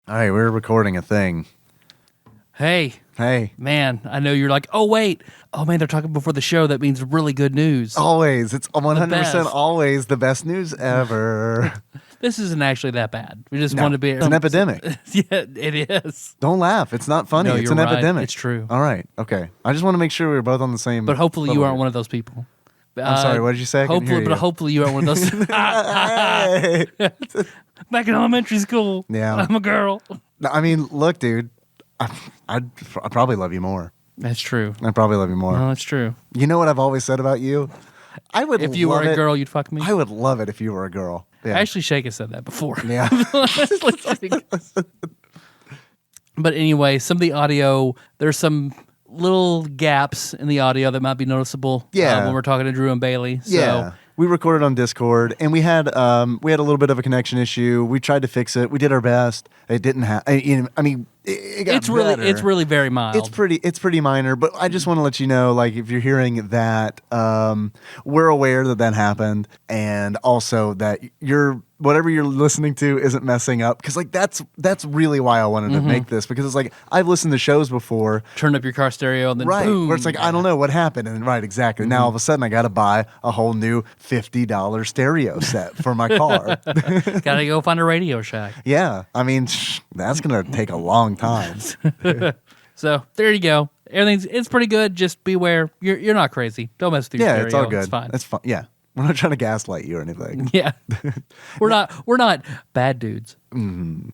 All right, we're recording a thing. Hey. Man, I know you're like, oh, wait. Oh, man, they're talking before the show. That means really good news. Always. It's 100% always the best news ever. This isn't actually that bad. We just want to be... It's an epidemic. Yeah, it is. Don't laugh. It's not funny. No, it's an epidemic. It's true. All right. Okay. I just want to make sure we're both on the same... But hopefully you aren't one of those people. I'm sorry, what did you say? Hopefully you aren't one of those... Hey. Back in elementary school. Yeah. I'm a girl. I mean, look, dude. I'd probably love you more. That's true. I'd probably love you more. No, that's true. You know what I've always said about you? I would. If you were a girl, you'd fuck me. I would love it if you were a girl. Yeah. Actually, Shake has said that before. Yeah. But anyway, some of the audio, there's some little gaps in the audio that might be noticeable. Yeah. When we're talking to Drew and Bailey. So. Yeah. We recorded on Discord, and we had a little bit of a connection issue. We tried to fix it. We did our best. It didn't have. I mean, it got better. It's really very mild. It's pretty minor. But I just want to let you know, like, if you're hearing that, we're aware that happened, and also that whatever you're listening to isn't messing up, because like that's really why I wanted to make this, because it's like I've listened to shows before. Turn up your car stereo and then boom. Where it's like I don't know what happened, and right, exactly. Now all of a sudden I got to buy a whole new $50 stereo set for my car. Gotta go find a Radio Shack. Yeah, I mean that's gonna take a long time. So there you go. It's pretty good. Just beware. You're not crazy. Don't mess with your stereo. Yeah, it's all good. It's fine. It's fun. Yeah. We're not trying to gaslight you or anything. Yeah. We're not bad dudes. Mm-hmm.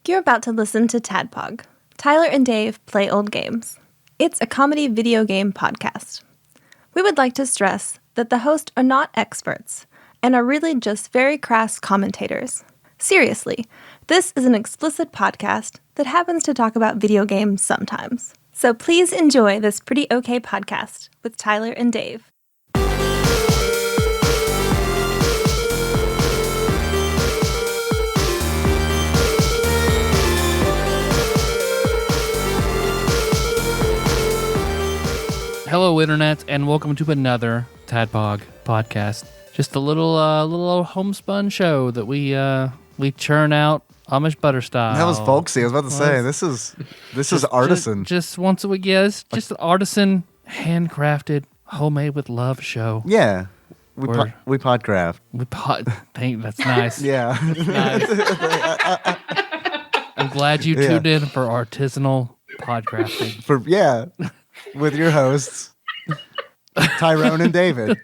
You're about to listen to TADPOG. Tyler and Dave play old games. It's a comedy video game podcast. We would like to stress that the hosts are not experts and are really just very crass commentators. Seriously, this is an explicit podcast that happens to talk about video games sometimes. So please enjoy this pretty okay podcast with Tyler and Dave. Hello, Internet, and welcome to another TADPOG podcast. Just a little homespun show that we churn out Amish butter style. That was folksy. I was about to say this is artisan. Just once a week. Yeah, it's just an artisan, handcrafted, homemade with love show. Yeah, we podcraft. That's nice. Yeah, that's nice. I'm glad you tuned in for artisanal podcrafting. With your hosts, Tyrone and David.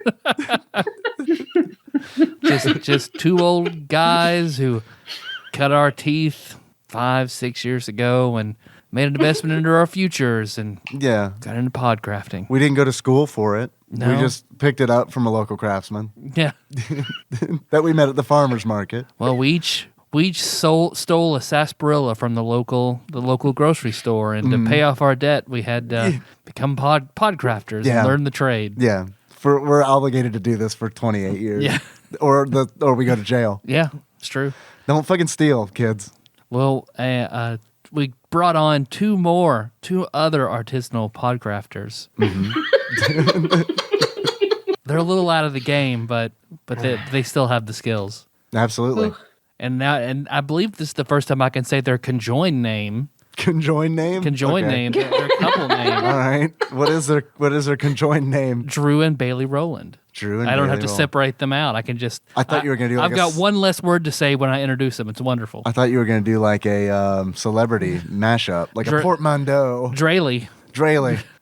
just two old guys who cut our teeth 5-6 years ago and made an investment into our futures and got into podcrafting. We didn't go to school for it. No. We just picked it up from a local craftsman. Yeah. That we met at the farmer's market. Well, we each stole a sarsaparilla from the local grocery store, and to pay off our debt, we had become podcrafters and learn the trade. Yeah, we're obligated to do this for 28 years. Yeah, or we go to jail. Yeah, it's true. Don't fucking steal, kids. Well, we brought on two other artisanal podcrafters. They're a little out of the game, but they still have the skills. Absolutely. Ooh. And I believe this is the first time I can say their conjoined name. Conjoined name? Conjoined name. Their couple name. All right. What is their conjoined name? Drew and Bailey Rowland. Drew and I don't Bailey have to separate them out. I can just. I thought you were going to do. I've got one less word to say when I introduce them. It's wonderful. I thought you were going to do like a celebrity mashup, like a portmanteau. Draley.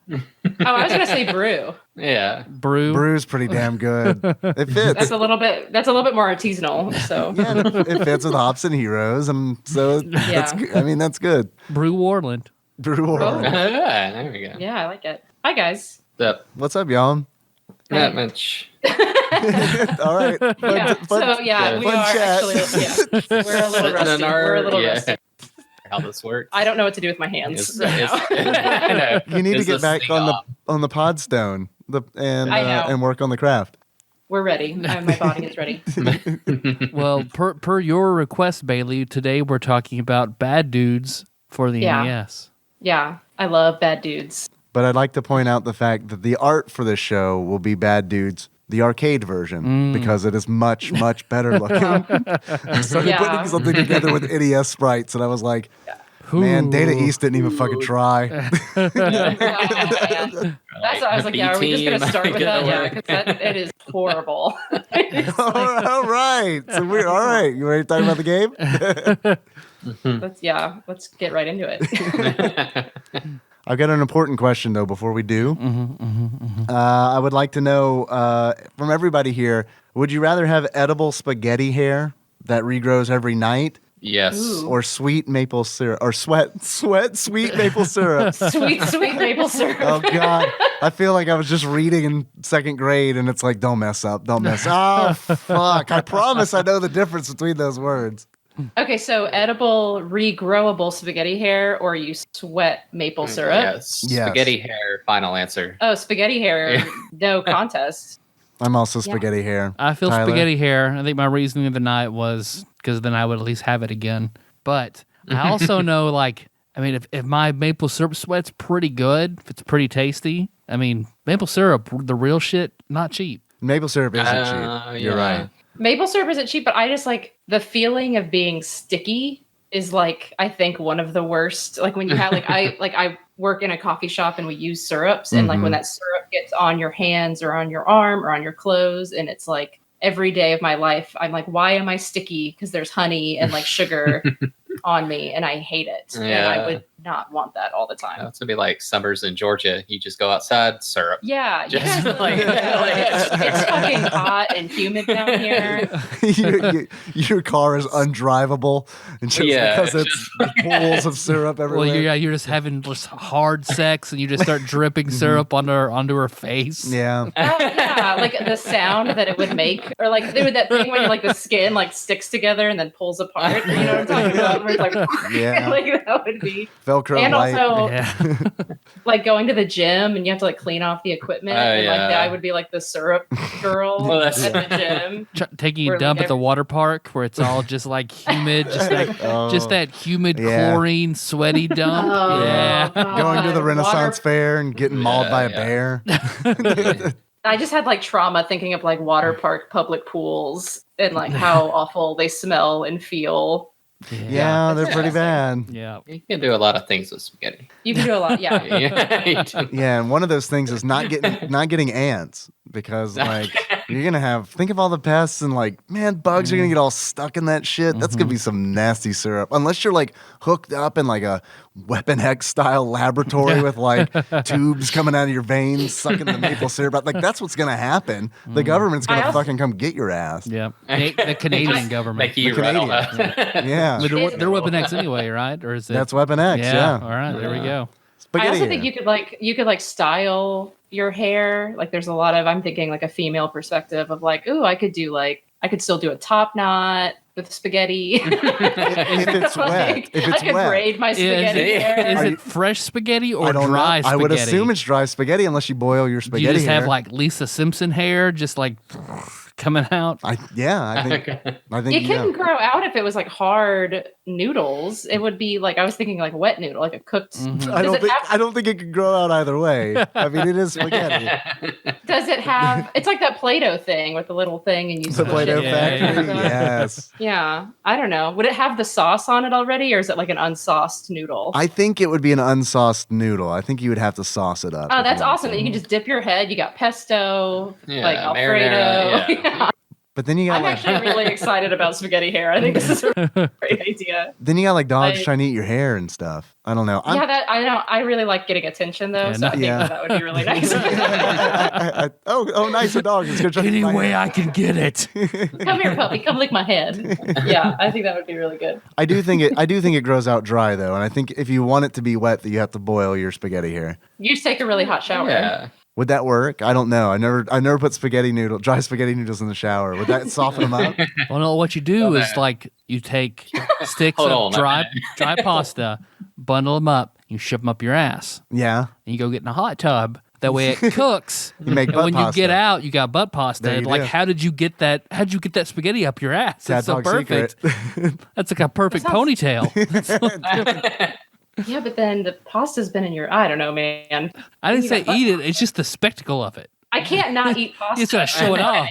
Oh, I was gonna say brew. Yeah, Brew's pretty damn good. It fits. That's a little bit more artisanal. So it fits with Hops and Heroes, and so that's good. Brew Warland. There we go. Yeah, I like it. Hi guys. What's up, y'all? Not much. All right. We are chat. actually. We're a little rusty. We're a little rusty. How this works. I don't know what to do with my hands. I know. You need to get back on the pod stone and work on the craft. We're ready. My body is ready. Well, per your request, Bailey, today we're talking about bad dudes for the NES. Yeah, I love bad dudes. But I'd like to point out the fact that the art for this show will be bad dudes the arcade version because it is much, much better looking. I started putting something together with NES sprites, and I was like, man, Data East didn't even fucking try. That's what I was like, are we just going to start with that? Yeah, because it is horrible. All right. So we're all right. You ready to talk about the game? Let's get right into it. I've got an important question, though, before we do. I would like to know from everybody here, would you rather have edible spaghetti hair that regrows every night? Yes. Ooh. Or sweet maple syrup, or sweet maple syrup. Sweet maple syrup. Oh, God. I feel like I was just reading in second grade, and it's like, don't mess up. Oh, fuck. I promise I know the difference between those words. Okay, so edible, regrowable spaghetti hair, or you sweat maple syrup? Yes. Spaghetti hair, final answer. Oh, spaghetti hair, no contest. I'm also spaghetti hair. I feel Tyler? spaghetti hair. I think my reasoning of the night was because then I would at least have it again. But I also know, like, I mean, if my maple syrup sweat's pretty good, if it's pretty tasty, I mean, maple syrup, the real shit, not cheap. Maple syrup isn't cheap. You're right. Maple syrup isn't cheap, but I just like the feeling of being sticky is like, I think one of the worst. Like when you have I work in a coffee shop and we use syrups, and like when that syrup gets on your hands or on your arm or on your clothes, and it's like every day of my life, I'm like, why am I sticky? Because there's honey and like sugar on me, and I hate it. And I would not want that all the time. That's gonna be like summers in Georgia. You just go outside, syrup. Yeah, Just it's fucking hot and humid down here. Your car is undrivable, and just because it's pools of syrup everywhere. Well, you're just having just hard sex, and you just start dripping syrup onto her face. Yeah. Yeah, like the sound that it would make, or like they would that thing when like the skin like sticks together and then pulls apart. You know what I'm talking about? Where it's like, like that would be Velcro and light. Also, like going to the gym and you have to like clean off the equipment. And like I would be like the syrup girl at the gym, taking a dump at the water park where it's all just like humid, just that humid chlorine sweaty dump. Going to the Renaissance Fair and getting mauled by a bear. I just had like trauma thinking of like water park public pools and like how awful they smell and feel. Yeah, they're pretty bad. Yeah. You can do a lot of things with spaghetti. You can do a lot, yeah. Yeah, and one of those things is not getting ants, because like you're gonna think of all the pests, and like, man, bugs are gonna get all stuck in that shit. That's gonna be some nasty syrup. Unless you're like hooked up in like a Weapon X style laboratory with like tubes coming out of your veins sucking the maple syrup out. Like that's what's gonna happen. The government's gonna fucking come get your ass. Yeah. The Canadian government. Make you run all that. Yeah. They're Weapon X anyway, right? Or is it? That's Weapon X, yeah. All right, there we go. Spaghetti I also hair. think you could style your hair. Like there's a lot of, I'm thinking like a female perspective of like, ooh, I could still do a top knot with spaghetti. if it's wet. If it's I could wet. braid my spaghetti hair. Is it fresh spaghetti or I don't dry know. spaghetti? I would assume it's dry spaghetti unless you boil your spaghetti You just hair. have like Lisa Simpson hair, just like coming out. I think It couldn't grow out if it was like hard noodles. It would be like, I was thinking like wet noodle, like a cooked. I don't think it could grow out either way. I mean, it is spaghetti. Does it have? It's like that Play-Doh thing with the little thing, and you The squish Play-Doh it. factory. Yes. Yeah, I don't know. Would it have the sauce on it already, or is it like an unsauced noodle? I think it would be an unsauced noodle. I think you would have to sauce it up. Oh, if that's you want awesome! to. That you can just dip your head. You got pesto, like Alfredo. marinara, yeah. But then you got I'm actually really excited about spaghetti hair. I think this is a great idea. Then you got like dogs trying to eat your hair and stuff. I don't know. I know. I really like getting attention though, so I think that would be really nice. Oh, nice, a dog. It's gonna Any way I can get it. Come here, puppy. Come lick my head. Yeah, I think that would be really good. I do think it grows out dry though, and I think if you want it to be wet, that you have to boil your spaghetti hair. You just take a really hot shower. Yeah. Would that work? I don't know. I never put dry spaghetti noodles in the shower. Would that soften them up? Well, no, what you do is like you take sticks of dry pasta, bundle them up, you shove them up your ass. Yeah. And you go get in a hot tub. That way it cooks. You make and butt when pasta. you get out, you got butt pasta. There you Like, do. how did you get that? How'd you get that spaghetti up your ass? It's so TADPOG perfect. secret. That's like a perfect ponytail. Yeah, but then the pasta's been in your. I don't know, man. I didn't say eat it. It's just the spectacle of it. I can't not eat pasta. You just gotta show it off.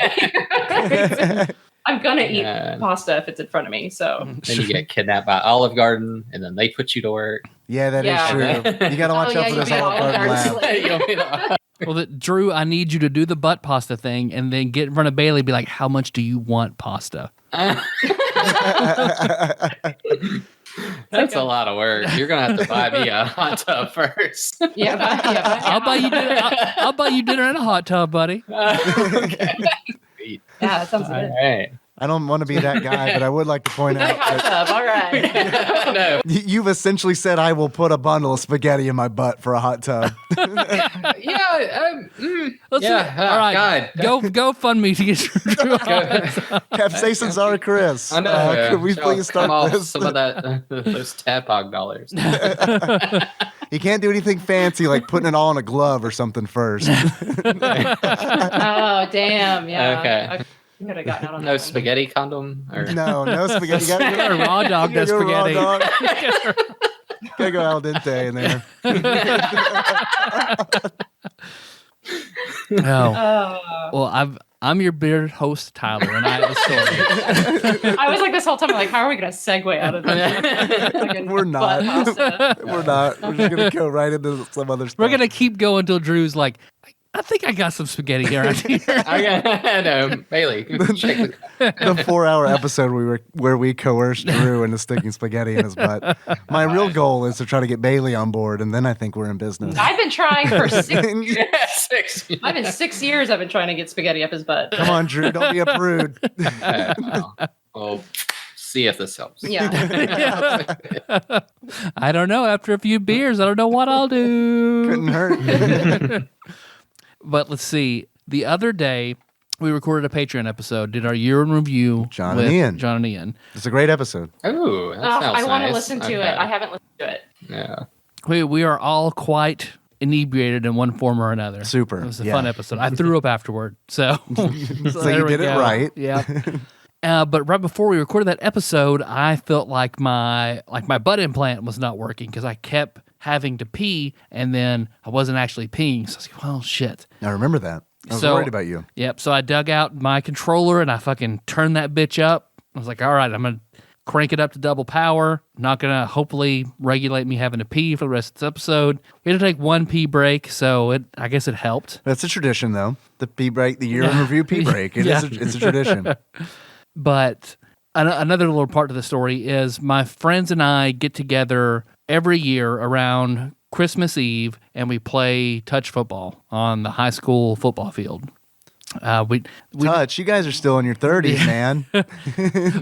I'm gonna eat Yeah. pasta if it's in front of me. So Then you get kidnapped by Olive Garden, and then they put you to work. Yeah, that is Yeah. true. You got to watch out for you this be Olive Olive Garden Garden lab. You'll be the- Well, Drew, I need you to do the butt pasta thing and then get in front of Bailey and be like, how much do you want pasta? That's a lot of work. You're gonna have to buy me a hot tub first. I'll buy you dinner. I'll buy you dinner in a hot tub, buddy. Okay. Yeah, that sounds All good. right. I don't want to be that guy, but I would like to point out Hot that tub, all right. No. you've essentially said I will put a bundle of spaghetti in my butt for a hot tub. Yeah. Let's Yeah, all right. God. Go fund me to get Drew. Capsaicins are Chris. I know. Could we Y'all please come start off this? some of that those TADPOG dollars. You can't do anything fancy like putting it all in a glove or something first. Oh, damn. Yeah. Okay. I could have gotten out on that No one. spaghetti condom or No spaghetti. You gotta Raw dog you gotta does go raw spaghetti. dog. Gotta go al dente in there. No. Oh. Well, I'm your beard host, Tyler, and I have a story. I was like this whole time, like, how are we going to segue out of this? We're not. We're not. We're just gonna go right into some other stuff. We're gonna keep going until Drew's like, I think I got some spaghetti here. I know, Bailey. Check the the 4-hour episode where we coerced Drew into sticking spaghetti in his butt. My real goal is to try to get Bailey on board, and then I think we're in business. I've been trying for 6 years. 6. I've been 6 years I've been trying to get spaghetti up his butt. Come on, Drew, don't be a prude. Well, see if this helps. Yeah. I don't know. After a few beers, I don't know what I'll do. Couldn't hurt. But let's see. The other day, we recorded a Patreon episode, did our year in review John with and Ian. John and Ian. It's a great episode. Oh, that sounds I want to nice. listen to Okay. it. I haven't listened to it. Yeah. We are all quite inebriated in one form or another. Super. It was a Yeah. fun episode. I threw up afterward. So, So there you we did it go. right. Yeah. But right before we recorded that episode, I felt like my butt implant was not working because I kept having to pee and then I wasn't actually peeing. So I was like, well, shit. I remember that. I was So- worried about you. Yep. So I dug out my controller and I fucking turned that bitch up. I was like, all right, I'm going to crank it up to double power. Not going to hopefully regulate me having to pee for the rest of this episode. We had to take one pee break, so I guess it helped. That's a tradition, though. The pee break, the year in review pee break. It's a tradition. But another little part of the story is my friends and I get together every year around Christmas Eve and we play touch football on the high school football field. We Touch, you guys are still in your 30s, man.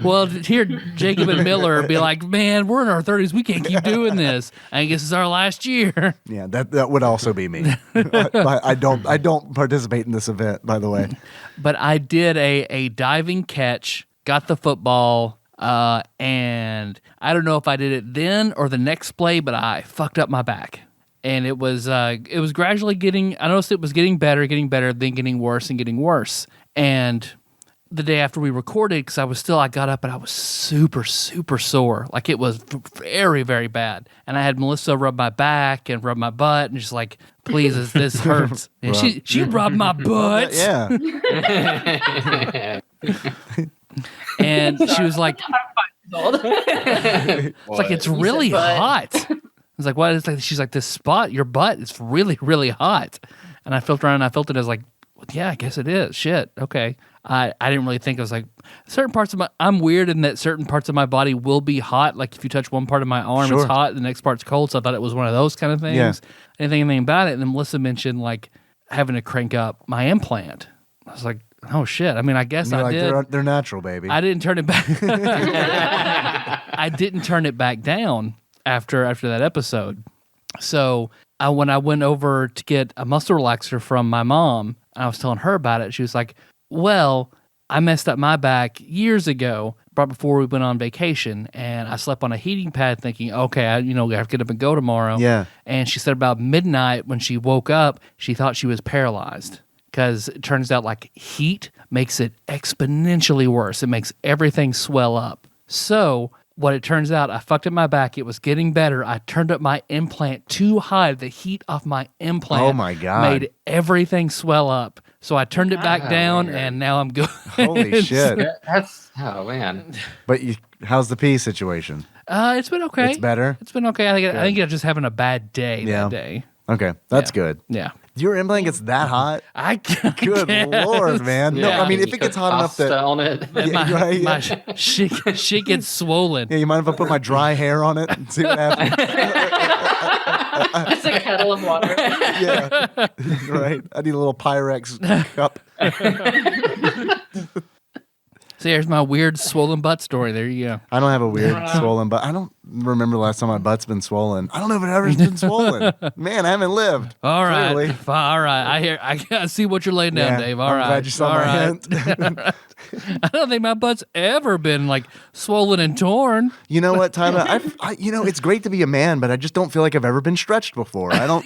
well, here Jacob and Miller be like, man, we're in our 30s. We can't keep doing this. I guess it's our last year. Yeah, that would also be me. I don't participate in this event, by the way. But I did a diving catch, got the football, and I don't know if I did it then or the next play, but I fucked up my back. And it was gradually I noticed it was getting better, then getting worse and getting worse. And the day after we recorded, because I got up and I was super, super sore. Like it was very, very bad. And I had Melissa rub my back and rub my butt and just like, please, this hurts. And she rubbed my butt. Yeah. And she was like, It's it's like, it's really butt. hot. I was like, what? It's like, she's like, this spot, your butt is really, really hot. And I felt around and I felt it as like, well, yeah, I guess it is. Shit. Okay. I didn't really think. I was like, I'm weird in that certain parts of my body will be hot. Like if you touch one part of my arm, Sure. it's hot. The next part's cold. So I thought it was one of those kind of things. Yeah. I didn't think anything about it. And then Melissa mentioned like having to crank up my implant. I was like, oh shit. I mean, I guess You're I like, did. they're natural, baby. I didn't turn it back. I didn't turn it back down after that episode. So when I went over to get a muscle relaxer from my mom, I was telling her about it. She was like, well, I messed up my back years ago, right before we went on vacation, and I slept on a heating pad thinking, okay, I have to get up and go tomorrow. Yeah. And she said about midnight when she woke up, she thought she was paralyzed because it turns out like heat makes it exponentially worse. It makes everything swell up. So what it turns out, I fucked up my back. It was getting better. I turned up my implant too high. The heat off my implant Oh my God. made everything swell up. So I turned it back down, and now I'm good. Holy shit! Oh man. But how's the pee situation? It's been okay. It's better. It's been okay. I think I'm just having a bad day that day. Okay, that's good. Yeah. Your implant gets that hot? Good guess. Lord, man. No, I mean, if it gets hot enough that... on it. My shit gets swollen. Yeah, you mind if I put my dry hair on it and see what happens? Just a kettle of water. Yeah, right. I need a little Pyrex cup. So here's my weird swollen butt story. There you go. I don't have a weird swollen butt. I don't remember the last time my butt's been swollen. I don't know if it ever's been swollen. Man, I haven't lived. All right. Clearly. All right. I see what you're laying down, Dave. All right. I'm glad you saw my hint. I don't think my butt's ever been like swollen and torn. You know what, Tyler? It's great to be a man, but I just don't feel like I've ever been stretched before. I don't.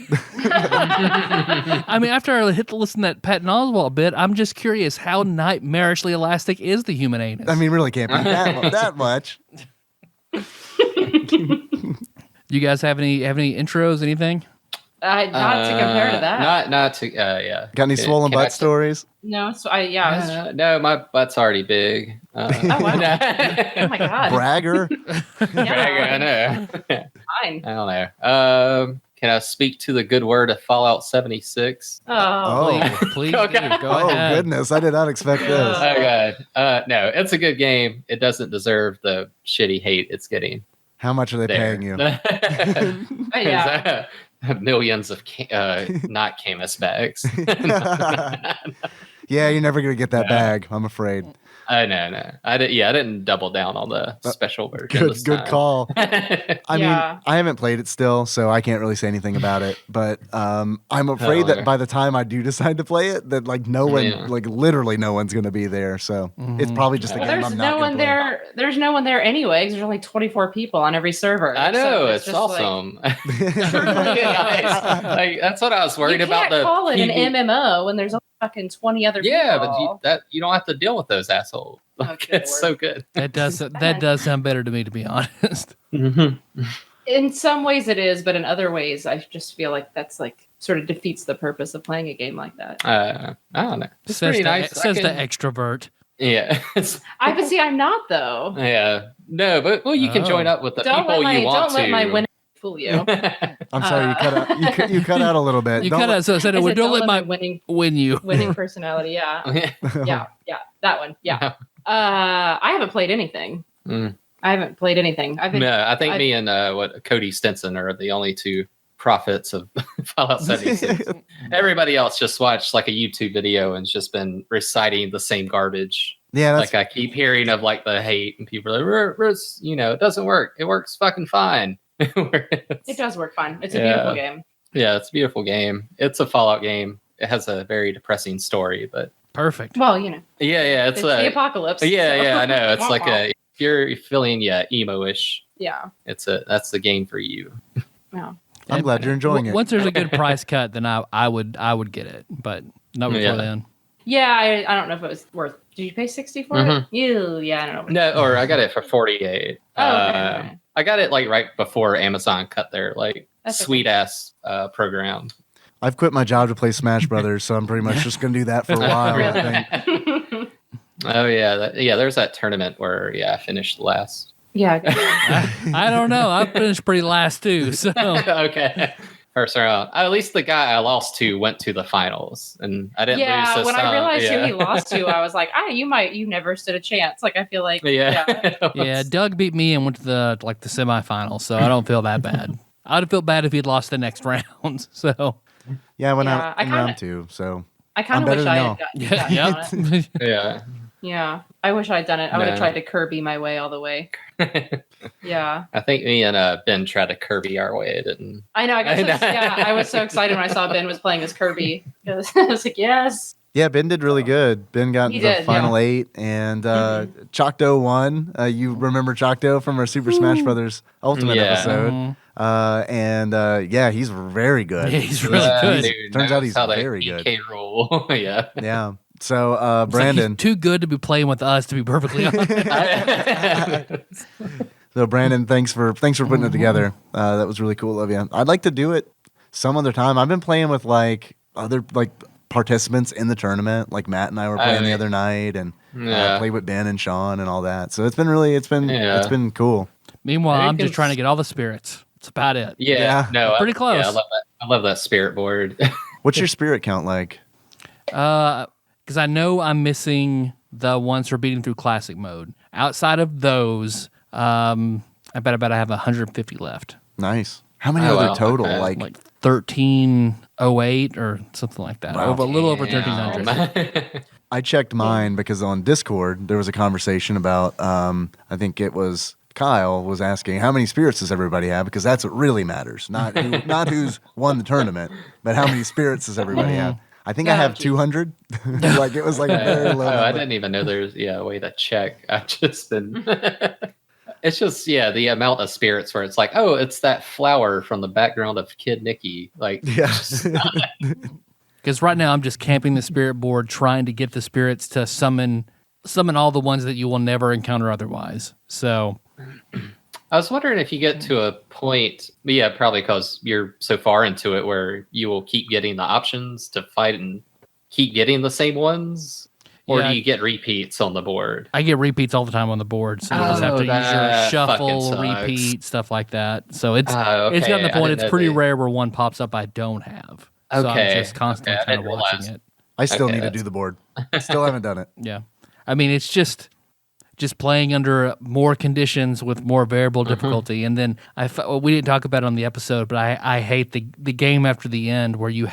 I mean, after I hit the listen to that Patton Oswalt bit, I'm just curious how nightmarishly elastic is the human anus? I mean, really can't be that much. You guys have any intros? Anything? Not to compare to that. Not to. Yeah. Got any swollen butt stories? No, so no, my butt's already big. oh my god, Bragger. I know. Fine. I don't know. Can I speak to the good word of Fallout 76? Oh, Please do. Go ahead. Goodness, I did not expect this. Oh god. No, it's a good game. It doesn't deserve the shitty hate it's getting. How much are they paying you? Yeah. Millions of not Camus bags. Yeah, you're never gonna get that bag. I'm afraid. No. I didn't double down on the special version. Good call. I mean, Yeah. I haven't played it still, so I can't really say anything about it. But I'm afraid that by the time I do decide to play it, that like no one, like literally no one's gonna be there. So it's probably just a game There's I'm no not one gonna play. there. There's no one there anyway. 'Cause there's only 24 people on every server. I know, So it's just awesome. Like, that's what I was worried you about. can't call it an MMO when there's only fucking 20 other people. Yeah, but you don't have to deal with those assholes. Like, good it's Lord. so good. That does sound better to me, to be honest. In some ways it is, but in other ways I just feel like that's like sort of defeats the purpose of playing a game like that. I don't know. It's Says pretty the, nice. Says the extrovert. Yeah. But see, I'm not though. Yeah. No, but you can join up with the people you want to. Don't let my winning fool you. I'm sorry, you cut out. You cut out a little bit. You cut out. So I said, I said, don't let my winning win you. winning personality. Yeah, yeah, that one. Yeah. I haven't played anything. I haven't played anything. I think me and Cody Stinson are the only two prophets of Fallout 76. Everybody else just watched like a YouTube video and just been reciting the same garbage. Yeah, that's, like I keep hearing of like the hate and people are like, it doesn't work. It works fucking fine. It does work fine. It's a beautiful game. Yeah, it's a beautiful game. It's a Fallout game. It has a very depressing story, but perfect. Well, yeah, it's the apocalypse. Yeah, I know. It's like if you're feeling emo-ish. Yeah, that's the game for you. Yeah. I'm glad you're enjoying it. Once there's a good price cut, then I would get it, but not before then. Yeah, I don't know if it was worth. Did you pay 60 for it? Yeah, I don't know. No, or I got it for 48. Okay. I got it like right before Amazon cut their like sweet ass program. I've quit my job to play Smash Brothers, so I'm pretty much just gonna do that for a while. I think. Oh yeah, there's that tournament where I finished last. Yeah. I don't know. I finished pretty last too. So okay. First round. At least the guy I lost to went to the finals, and I didn't lose this when time. I realized who he lost to, I was like, you never stood a chance. Like I feel like yeah. Doug beat me and went to the semifinals, so I don't feel that bad. I'd have felt bad if he'd lost the next round. So yeah, I went out in round 2. So I kind of wish I had gotten it. Yeah. Yeah, I wish I'd done it. I would have tried to Kirby my way all the way. Yeah. I think me and Ben tried to Kirby our way. It didn't. I know. I was so excited when I saw Ben was playing as Kirby. I was like, yes. Yeah, Ben did really good. Ben got the final 8, and Choctaw won. You remember Choctaw from our Super Smash Brothers Ultimate episode. He's very good. Yeah, he's really good. Dude, Turns out he's very good. Rule. Yeah. Yeah. So, Brandon. He's too good to be playing with us, to be perfectly honest. So, Brandon, thanks for putting it together. That was really cool of you. I'd like to do it some other time. I've been playing with other participants in the tournament. Like Matt and I were playing the other night, and played with Ben and Sean and all that. So it's been cool. Meanwhile, I'm just trying to get all the spirits. That's about it. Yeah. No, pretty close. Yeah, I love that spirit board. What's your spirit count like? Because I know I'm missing the ones for beating through classic mode. Outside of those, I bet I have 150 left. Nice. How many are there total? Okay. Like 1308 or something like that. Wow. A little over 1300. I checked mine because on Discord there was a conversation about I think it was Kyle was asking how many spirits does everybody have, because that's what really matters. Not who's won the tournament, but how many spirits does everybody have. I think I have 200. Like it was like a very low number. I didn't even know there's a way to check. I've just been it's just the amount of spirits where it's like, oh, it's that flower from the background of Kid Nicky. Like because right now I'm just camping the spirit board, trying to get the spirits to summon all the ones that you will never encounter otherwise. So I was wondering if you get to a point, probably because you're so far into it, where you will keep getting the options to fight and keep getting the same ones, or do you get repeats on the board? I get repeats all the time on the board, so you just have to use your shuffle, repeat, stuff like that. So it's gotten to the point it's pretty rare where one pops up I don't have. So I'm just constantly kind of watching it. I still need to do the board. Still haven't done it. Yeah. I mean, it's just playing under more conditions with more variable difficulty. And then we didn't talk about it on the episode, but I hate the game after the end where you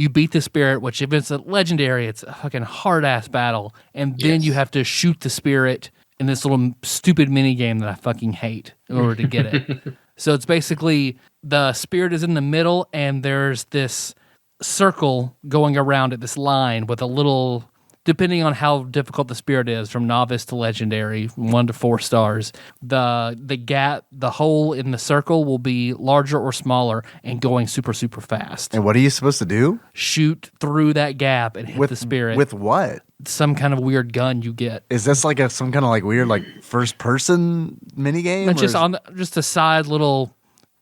beat the spirit, which if it's a legendary, it's a fucking hard-ass battle. And then you have to shoot the spirit in this little stupid mini game that I fucking hate in order to get it. So it's basically the spirit is in the middle and there's this circle going around it, this line with a little... Depending on how difficult the spirit is, from novice to legendary, 1 to 4 stars, the gap, the hole in the circle will be larger or smaller and going super, super fast. And what are you supposed to do? Shoot through that gap and hit the spirit. With what? Some kind of weird gun you get. Is this like some kind of like weird like first person mini game? It's just a side little.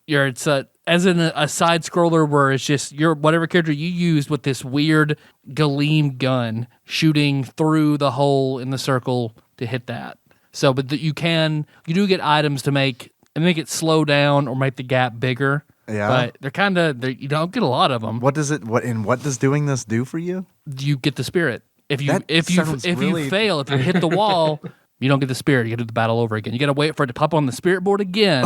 It's as in a side scroller where it's just your whatever character you used with this weird Galeem gun shooting through the hole in the circle to hit that. So, but you do get items to make it slow down or make the gap bigger. Yeah, but you don't get a lot of them. What does doing this do for you? You get the spirit. If you fail, if you hit the wall. You don't get the spirit. You got to do the battle over again. You got to wait for it to pop on the spirit board again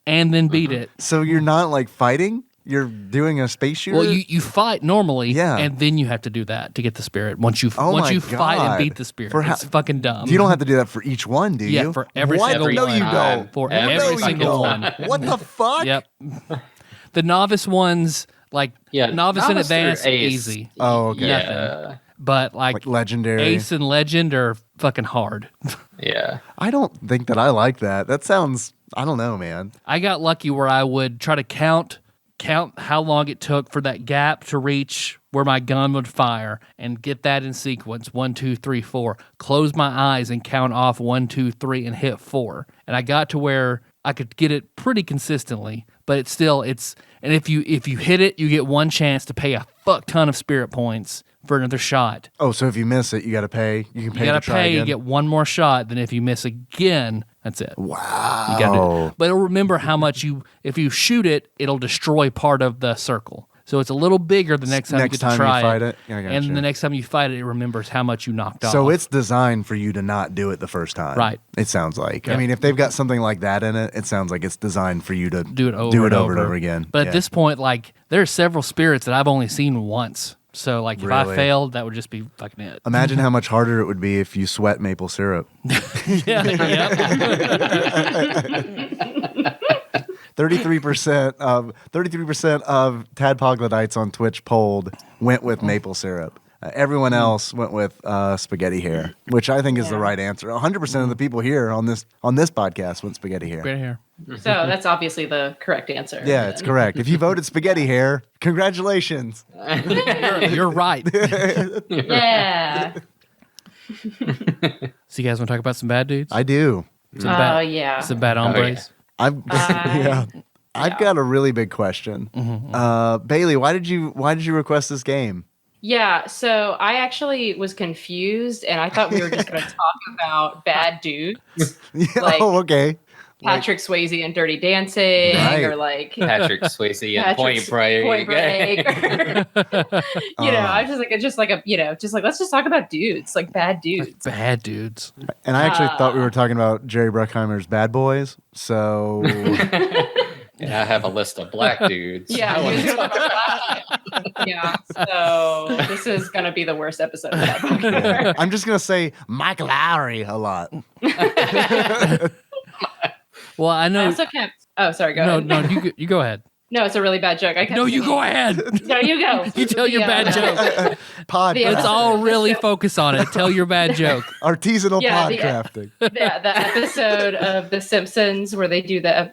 and then beat it. So you're not like fighting? You're doing a space shooter? Well, you fight normally, and then you have to do that to get the spirit. Once you fight and beat the spirit, it's fucking dumb. You don't have to do that for each one, do you? Yeah, for every single one. No, you don't. For every single one. What the fuck? Yep. The novice ones, novice and advanced, easy. Oh, okay. Nothing. But like legendary, Ace and Legend are fucking hard. Yeah. I don't think that I like that. That sounds, I don't know, man. I got lucky where I would try to count how long it took for that gap to reach where my gun would fire and get that in sequence. 1, 2, 3, 4. Close my eyes and count off 1, 2, 3 and hit 4. And I got to where I could get it pretty consistently, but it's and if you hit it, you get one chance to pay a fuck ton of spirit points for another shot. Oh, so if you miss it, you got to pay. You can pay. You got to try again. You get one more shot. Then if you miss again, that's it. Wow. You got to. But remember how much if you shoot it, it'll destroy part of the circle. So it's a little bigger the next time you get to try it. And the next time you fight it, it remembers how much you knocked off. So it's designed for you to not do it the first time. Right. It sounds like. Yeah. I mean, if they've got something like that in it, it sounds like it's designed for you to do it over and over again. But at this point, there are several spirits that I've only seen once. So, if I failed, that would just be fucking it. Imagine how much harder it would be if you sweat maple syrup. 33% of Tadpoglodites on Twitch polled went with maple syrup. Everyone else went with spaghetti hair, which I think is the right answer. 100% of the people here on this podcast went spaghetti hair. Spaghetti hair. So that's obviously the correct answer. Yeah, it's correct. If you voted spaghetti hair, congratulations. You're right. Yeah. So you guys want to talk about some bad dudes? I do. Yeah. Some bad hombres. I've got a really big question. Bailey, why did you request this game? Yeah, so I actually was confused, and I thought we were just going to talk about bad dudes, Yeah, like okay. Patrick Swayze and Dirty Dancing, Right. or like Patrick Swayze and Patrick's Point Break. Point Break. I was just like let's just talk about dudes, like bad dudes. Bad dudes. And I actually thought we were talking about Jerry Bruckheimer's Bad Boys. So Yeah, I have a list of black dudes. Yeah, I wanna he was talk- gonna talk- yeah. So this is gonna be the worst episode of that book. yeah. I'm just gonna say Mike Lowry a lot. Well, I I know. also kept. Oh, sorry. Go No, ahead. no, you go ahead. No, it's a really bad joke. I kept No, you thinking- go ahead. No, you go. You tell your bad joke. Pod The Let's episode- all really focus on it. Tell your bad joke. artisanal Yeah, pod the- crafting. The episode of The Simpsons where they do the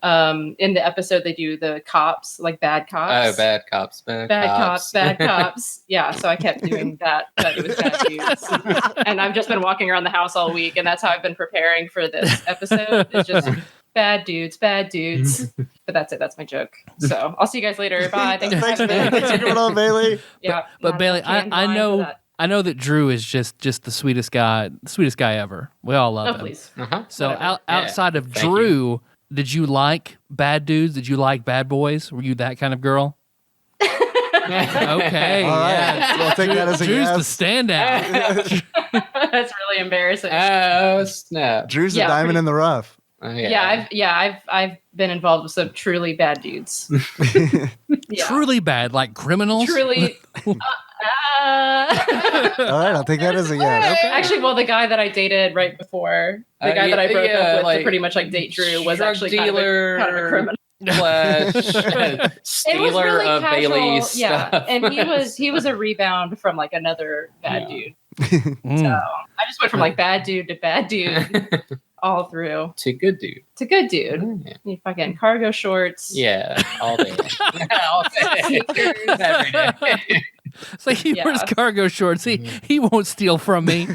in the episode they do the cops, like bad cops. Oh, bad cops. Bad Cops, bad cops. Yeah, so I kept doing that, but it was bad dudes. And I've just been walking around the house all week, and that's how I've been preparing for this episode. It's just bad dudes, bad dudes. But that's it. That's my joke. So I'll see you guys later. Bye. Thanks for Thanks, having man. me. Thanks for coming on, Bailey. Yeah, But not Bailey, a canned I line for know that. I know that Drew is just the sweetest guy ever. We all love Oh, him. please. Uh-huh. So Whatever. outside of Thank Drew, did you like bad dudes? Did you like bad boys? Were you that kind of girl? Okay. All right. yeah. So I'll take that as a Drew's yes. the standout. That's really embarrassing. Oh, snap. Drew's Yeah, a diamond pretty- in the rough. I've been involved with some truly bad dudes. Yeah. Truly bad, like criminals. Truly. All right, I'll take that as a yes. Actually, well, the guy that I dated right before, the guy that I broke up with to pretty much like date Drew was drug actually dealer. kind of a criminal. Slash It was stealer really of casual, Bailey's yeah. stuff. And he was a rebound from like another bad dude. Mm. So I just went from like bad dude to bad dude all through to good dude. to good dude. Yeah, You fucking cargo shorts. yeah, all day. All day. Every day. It's like he Yeah. wears cargo shorts. He won't steal from me.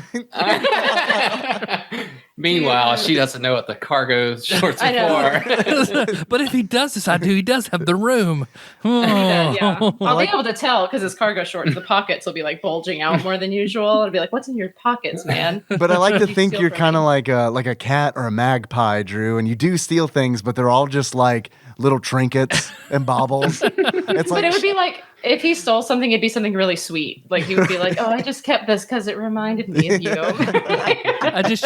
Meanwhile, she doesn't know what the cargo shorts I know. are for. But if he does decide to, he does have the room. Yeah. Oh. I'll be able to tell because his cargo shorts, the pockets will be like bulging out more than usual. I'll be like, "What's in your pockets, man?" But I like to You think steal you're from kind of me. like a cat or a magpie, Drew, and you do steal things, but they're all just like little trinkets and baubles. It's But like it would be like if he stole something, it'd be something really sweet. Like he would be like, "Oh, I just kept this because it reminded me of you."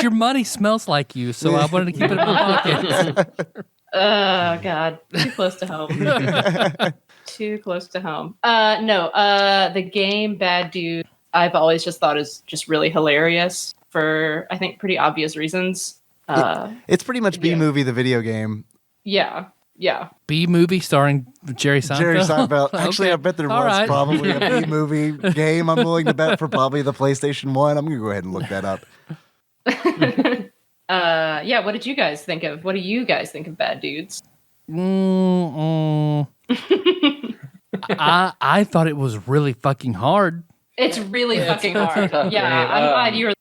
Your money smells like you, so I wanted to keep it in my pocket. Oh God, too close to home. Too close to home. No. The game Bad Dude, I've always just thought is just really hilarious for I think pretty obvious reasons. it's pretty much B movie, the video game. Yeah. B movie starring Jerry Seinfeld. Jerry Seinfeld. Actually, Okay. I bet there All was right. probably a B movie game. I'm willing to bet for probably the PlayStation 1. I'm gonna go ahead and look that up. Yeah. What did you guys think of? What do you guys think of Bad Dudes? I thought it was really fucking hard. It's really Yeah, fucking it's hard. tough, Yeah, man. I'm glad you were.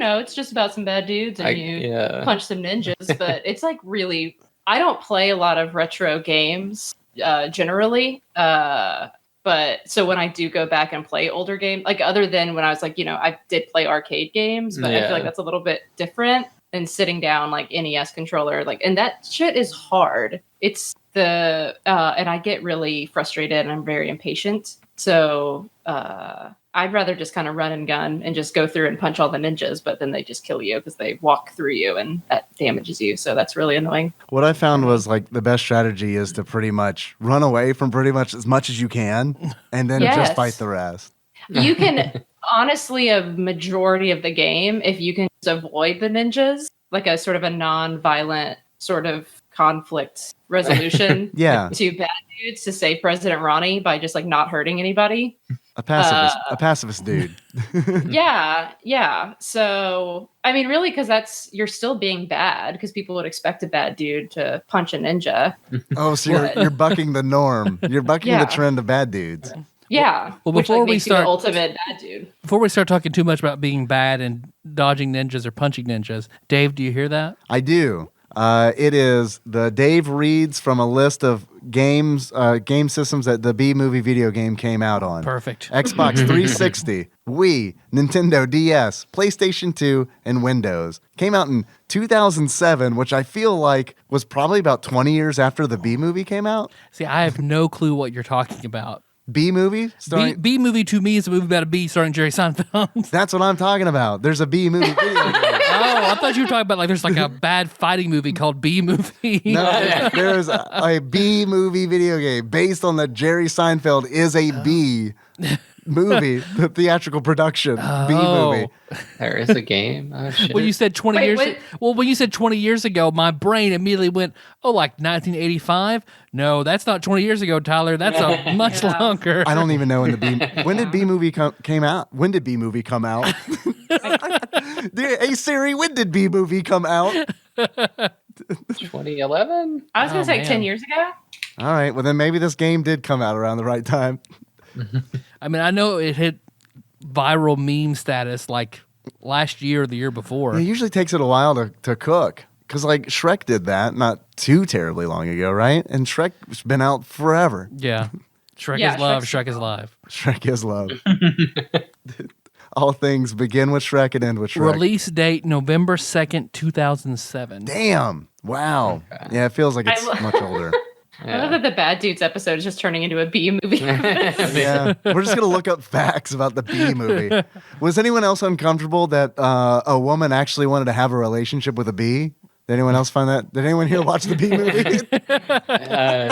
It's just about some bad dudes and you yeah. punch some ninjas, but it's like really. I don't play a lot of retro games generally, but so when I do go back and play older games, like other than when I was like, I did play arcade games, but I feel like that's a little bit different than sitting down like NES controller, like, and that shit is hard. It's and I get really frustrated and I'm very impatient. So I'd rather just kind of run and gun and just go through and punch all the ninjas, but then they just kill you because they walk through you and that damages you. So that's really annoying. What I found was like the best strategy is to pretty much run away from pretty much as much as you can and then just Yes. fight the rest. You can honestly, a majority of the game, if you can just avoid the ninjas, like a sort of a non-violent sort of conflict resolution Yeah, to bad dudes to save President Ronnie by just like not hurting anybody. a pacifist dude. Yeah. So, I mean, really, because you're still being bad because people would expect a bad dude to punch a ninja. Oh, so you're bucking the norm. You're bucking Yeah. the trend of bad dudes. Yeah. Well, which before like, we makes you start- the ultimate bad dude. Before we start talking too much about being bad and dodging ninjas or punching ninjas, Dave, do you hear that? I do. It is the Dave reads from a list of games, game systems that the B movie video game came out on. Perfect. Xbox 360, Wii, Nintendo DS, PlayStation 2, and Windows. Came out in 2007, which I feel like was probably about 20 years after the B movie came out. See, I have no clue what you're talking about. B movie? B movie to me is a movie about a bee starring Jerry Seinfeld. That's what I'm talking about. There's a B movie video game. Oh, I thought you were talking about like there's like a bad fighting movie called B movie. No, there's a B movie video game based on the Jerry Seinfeld is a B movie, the theatrical production, B movie. There is a game. Oh, shit. When you said 20 Wait, years what? well, when you said 20 years ago, my brain immediately went, "Oh, like 1985?" No, that's not 20 years ago, Tyler. That's a much longer. I don't even know when did B movie came out? When did B movie come out? Hey Siri, when did B movie come out? 2011? I was going to say man. 10 years ago. All right, well then maybe this game did come out around the right time. I mean, I know it hit viral meme status like last year or the year before. It usually takes it a while to cook. Because, like, Shrek did that not too terribly long ago, right? And Shrek's been out forever. Yeah. Shrek Yeah, is love, Shrek's- Shrek is live. Shrek is love. All things begin with Shrek and end with Shrek. Release date November 2nd, 2007. Damn. Wow. Yeah, it feels like it's much older. I love that the Bad Dudes episode is just turning into a B movie. Yeah. We're just going to look up facts about the B movie. Was anyone else uncomfortable that a woman actually wanted to have a relationship with a bee? Did anyone else find that? Did anyone here watch the B movie?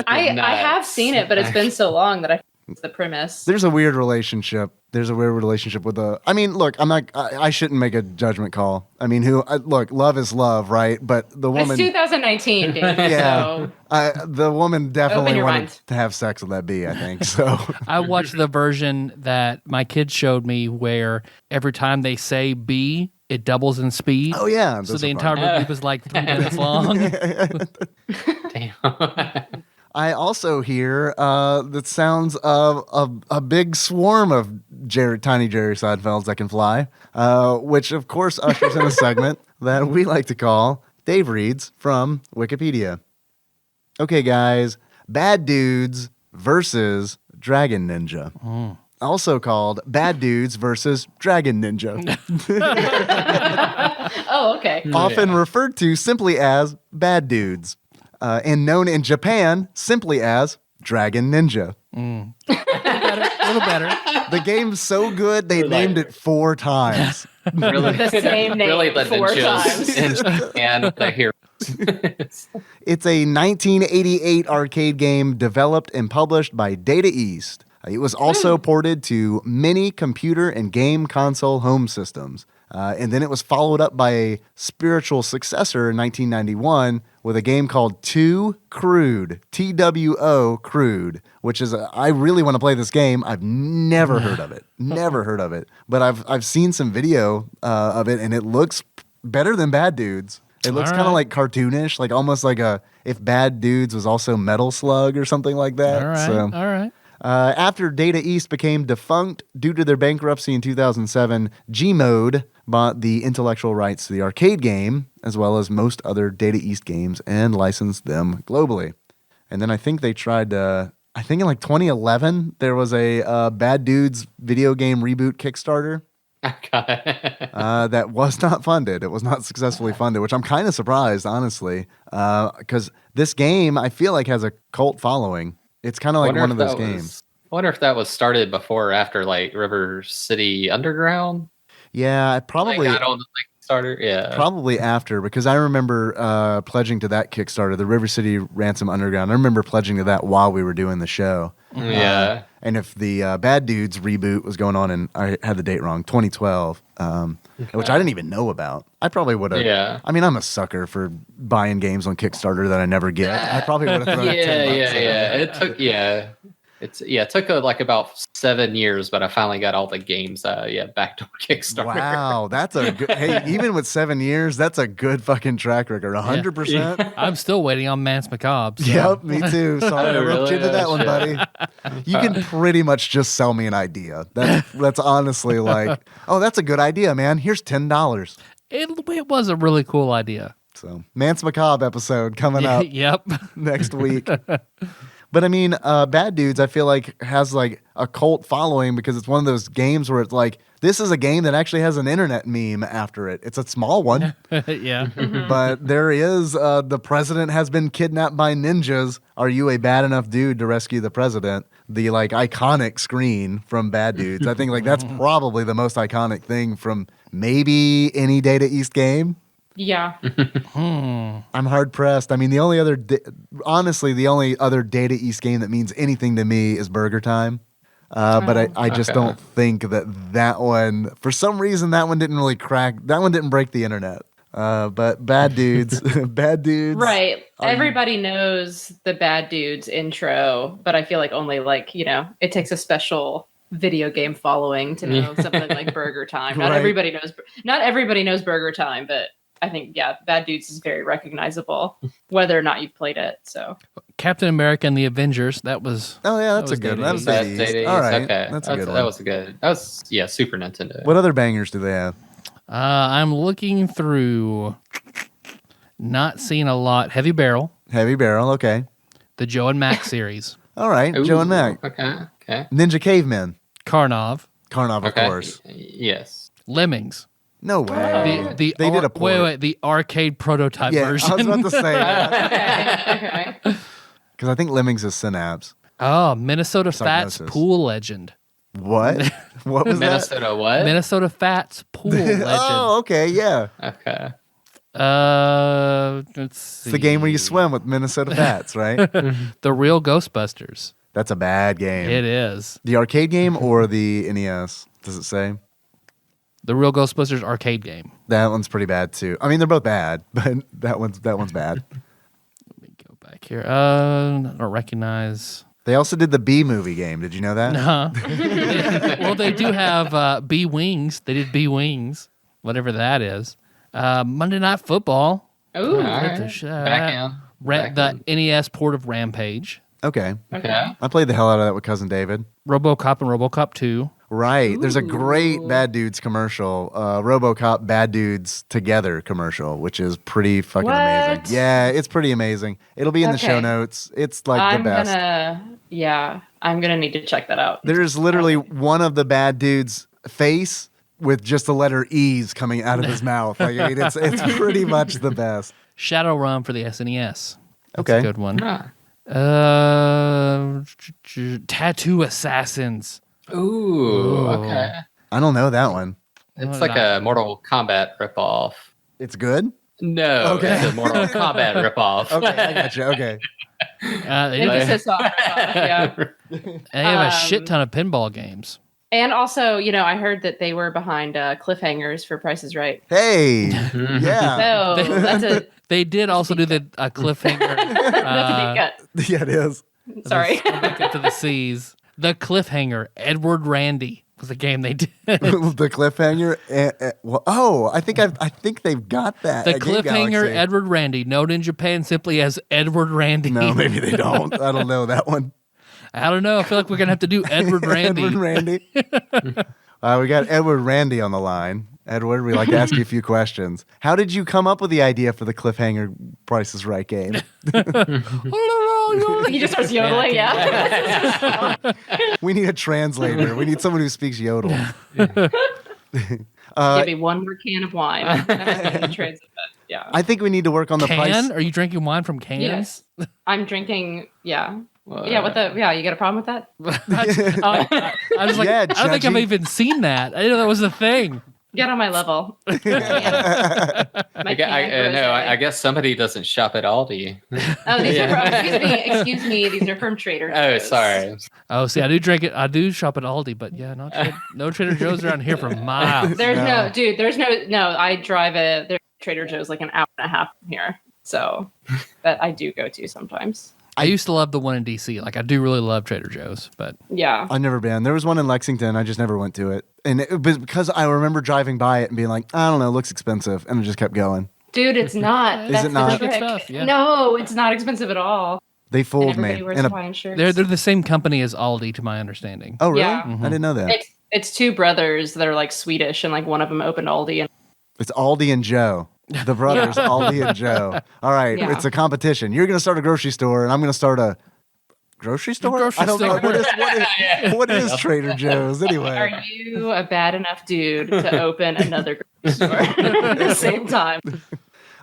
I have seen it, but it's been so long that I it's the premise. There's a weird relationship. There's a weird relationship with a. I mean, look, I'm not. I shouldn't make a judgment call. I mean, look, love is love, right? But the It's woman, 2019, dude. Yeah. So the woman definitely your wanted mind. to have sex with that bee. I think so. I watched the version that my kids showed me where every time they say B, it doubles in speed. Oh yeah. So those the are entire fun. movie was like 3 minutes long. Damn. I also hear the sounds of a big swarm of tiny Jerry Seinfelds that can fly, which of course ushers in a segment that we like to call Dave Reads from Wikipedia. Okay, guys, Bad Dudes versus Dragon Ninja. Also called Bad Dudes versus Dragon Ninja. oh, okay. Often referred to simply as Bad Dudes. And known in Japan simply as Dragon Ninja. A little better. The game's so good they named it 4 times. Really, The same name really the 4 ninjas times. and the heroes. It's a 1988 arcade game developed and published by Data East. It was also ported to many computer and game console home systems. And then it was followed up by a spiritual successor in 1991 with a game called Two Crude, TWO Crude, which is I really want to play this game. I've never heard of it. Never heard of it. But I've seen some video of it, and it looks better than Bad Dudes. It looks kind of like cartoonish, like almost like if Bad Dudes was also Metal Slug or something like that. All right. So, All right. after Data East became defunct due to their bankruptcy in 2007, Gmode bought the intellectual rights to the arcade game, as well as most other Data East games, and licensed them globally. And then I think they tried to, I think in like 2011, there was a Bad Dudes video game reboot Kickstarter that was not funded. It was not successfully funded, which I'm kind of surprised, honestly, because this game, I feel like, has a cult following. It's kind of like one of those games. I wonder if that was started before or after like River City Underground. Yeah, probably. Like, I don't think Kickstarter. Yeah, Probably after, because I remember pledging to that Kickstarter, the River City Ransom Underground. I remember pledging to that while we were doing the show. Yeah. And if the Bad Dudes reboot was going on, and I had the date wrong, 2012, which I didn't even know about, I probably would have. Yeah. I mean, I'm a sucker for buying games on Kickstarter that I never get. I probably would have thrown it $10 at it. It took like about 7 years, but I finally got all the games. Back to Kickstarter. Wow, that's a good. Hey, even with 7 years, that's a good fucking track record. 100%. I'm still waiting on Mance Macabre. So. Yep, me too. Sorry, I roped you into that one, Really? buddy. You can pretty much just sell me an idea. That's honestly like, oh, that's a good idea, man. Here's $10. It was a really cool idea. So, Nance Macabre episode coming up Yep. next week. But I mean, Bad Dudes, I feel like has like a cult following because it's one of those games where it's like, this is a game that actually has an internet meme after it. It's a small one, Yeah. but there is the president has been kidnapped by ninjas. Are you a bad enough dude to rescue the president? The like iconic screen from Bad Dudes. I think like that's probably the most iconic thing from maybe any Data East game. Yeah. I'm hard pressed. I mean, the only other, honestly, the only other Data East game that means anything to me is Burger Time. But I just don't think that one, for some reason, that one didn't really crack. That one didn't break the internet. But Bad Dudes, Bad Dudes. Right. Everybody knows the Bad Dudes intro, but I feel like only like, it takes a special video game following to know something like Burger Time. Not Right. everybody knows Burger Time, but I think, Bad Dudes is very recognizable, whether or not you've played it. So Captain America and the Avengers. That was. Oh yeah, that's was a good. Data That was East. Data East. Data All East, right, okay. that's a good one. That was good. That was Super Nintendo. What other bangers do they have? I'm looking through. Not seeing a lot. Heavy Barrel, Heavy Barrel. Okay. the Joe and Mac series, All right. Joe and Mac. Okay. Ninja Cavemen. Karnov, Carnov, of Okay. course. Yes. Lemmings. No way. The They did a port. wait, the arcade prototype Yeah, version. I was about to say that. okay. Because I think Lemmings is Synapse. Oh, Minnesota Fats Psygnosis. Pool Legend. What? What was that? Minnesota what? Minnesota Fats Pool Legend. Oh, okay, yeah. Okay. Let's see. It's the game where you swim with Minnesota Fats, right? The Real Ghostbusters. That's a bad game. It is. The arcade game or the NES? Does it say? The Real Ghostbusters arcade game. That one's pretty bad too. I mean, they're both bad, but that one's bad. Let me go back here. I don't recognize. They also did the B movie game. Did you know that? Well, they do have B Wings. They did B Wings, whatever that is. Monday Night Football. Ooh. All right. Back in. The NES port of Rampage. Okay. Okay. I played the hell out of that with Cousin David. RoboCop and RoboCop 2. Right. There's a great Bad Dudes commercial, RoboCop Bad Dudes Together commercial, which is pretty fucking amazing. What? Yeah, it's pretty amazing. It'll be in the show Okay. notes. It's like the best. I'm gonna need to check that out. There's literally one of the Bad Dudes' face with just the letter E's coming out of his mouth. Like, I mean, it's pretty much the best. Shadowrun for the SNES. That's Okay. a good one. Ah. Tattoo Assassins. Ooh. Okay. I don't know that one. It's like a Mortal Kombat ripoff. It's good? No, Okay. it's a Mortal Kombat ripoff. Okay, I got you. Okay. They Emphasis on yeah. have a shit ton of pinball games. And also, I heard that they were behind cliffhangers for Price is Right. Hey. Mhm. Yeah. So that's a They did also do the cliffhanger. that's a deep cut. Yeah, it is. Sorry. Back to the seas. The cliffhanger. Edward Randy was a game they did. The cliffhanger. I think they've got that. The at Game cliffhanger. Galaxy. Edward Randy, known in Japan simply as Edward Randy. No, maybe they don't. I don't know that one. I don't know. I feel like we're gonna have to do Edward Randy. Edward Randy. We got Edward Randy on the line. Edward, we'd like to ask you a few questions. How did you come up with the idea for the cliffhanger Price is Right game? He just starts yodeling, yeah. We need a translator. We need someone who speaks yodel. Give me one more can of wine. Translate that. Yeah. I think we need to work on the price. Can? Are you drinking wine from cans? Yes. I'm drinking, yeah. Yeah, you got a problem with that? I was like, Yeah, I don't think I've judgy. even seen that. I didn't know that was a thing. Get on my level. My I guess somebody doesn't shop at Aldi. Oh, these are from, excuse me, these are from Trader Oh, Joe's. sorry. Oh, see, I do drink it. I do shop at Aldi, but yeah, no Trader Joe's around here for miles. There's I drive there's Trader Joe's like an hour and a half from here. So that I do go to sometimes. I used to love the one in DC. Like, I do really love Trader Joe's, but Yeah. I've never been. There was one in Lexington. I just never went to it. And it was because I remember driving by it and being like, I don't know, it looks expensive. And I just kept going. Dude, it's not. Is That's it not? the Good trick. stuff, yeah. No, it's not expensive at all. They And fooled everybody me. wears Hawaiian shirts. they're the same company as Aldi, to my understanding. Oh, really? Yeah. I didn't know that. It's two brothers that are like Swedish, and like one of them opened Aldi, and It's Aldi and Joe. The brothers, Aldi and Joe. All right, Yeah. it's a competition. You're going to start a grocery store, and I'm going to start a grocery store? Grocery I don't know. store. What is Trader Joe's anyway? Are you a bad enough dude to open another grocery store at the same time?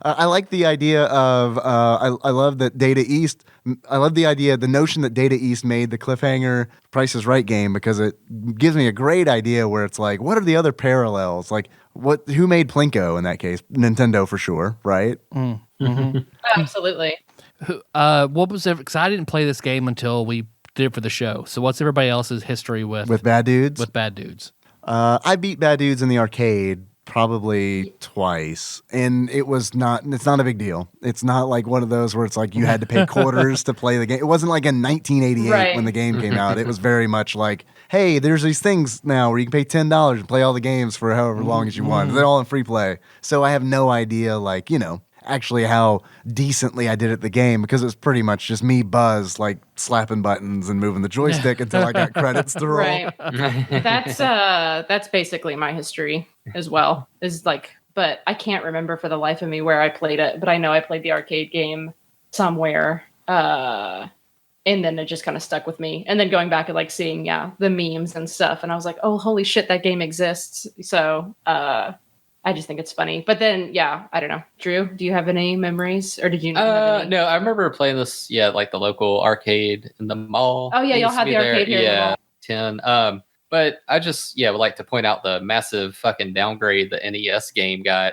I like the idea of I love that Data East. I love the notion that Data East made the cliffhanger Price is Right game, because it gives me a great idea where it's like, what are the other parallels? Like, who made Plinko in that case? Nintendo for sure, right? Absolutely. What was it? Because I didn't play this game until we did it for the show. So what's everybody else's history with Bad Dudes? With Bad Dudes? I beat Bad Dudes in the arcade probably twice, and it's not a big deal. It's not like one of those where it's like you had to pay quarters to play the game. It wasn't like in 1988 when the game came out. It was very much like, hey, there's these things now where you can pay $10 and play all the games for however long as you want. They're all in free play. So I have no idea, like, actually how decently I did at the game, because it was pretty much just me, Buzz, like slapping buttons and moving the joystick until I got credits to roll. Right. That's basically my history as well. Is like, but I can't remember for the life of me where I played it, but I know I played the arcade game somewhere. And then it just kind of stuck with me. And then going back and like seeing, the memes and stuff. And I was like, oh, holy shit, that game exists. So, I just think it's funny. But then, I don't know. Drew, do you have any memories, or did you not have any? No, I remember playing this, like the local arcade in the mall. Oh, yeah, y'all had the arcade here in the mall. 10. But I just, would like to point out the massive fucking downgrade the NES game got.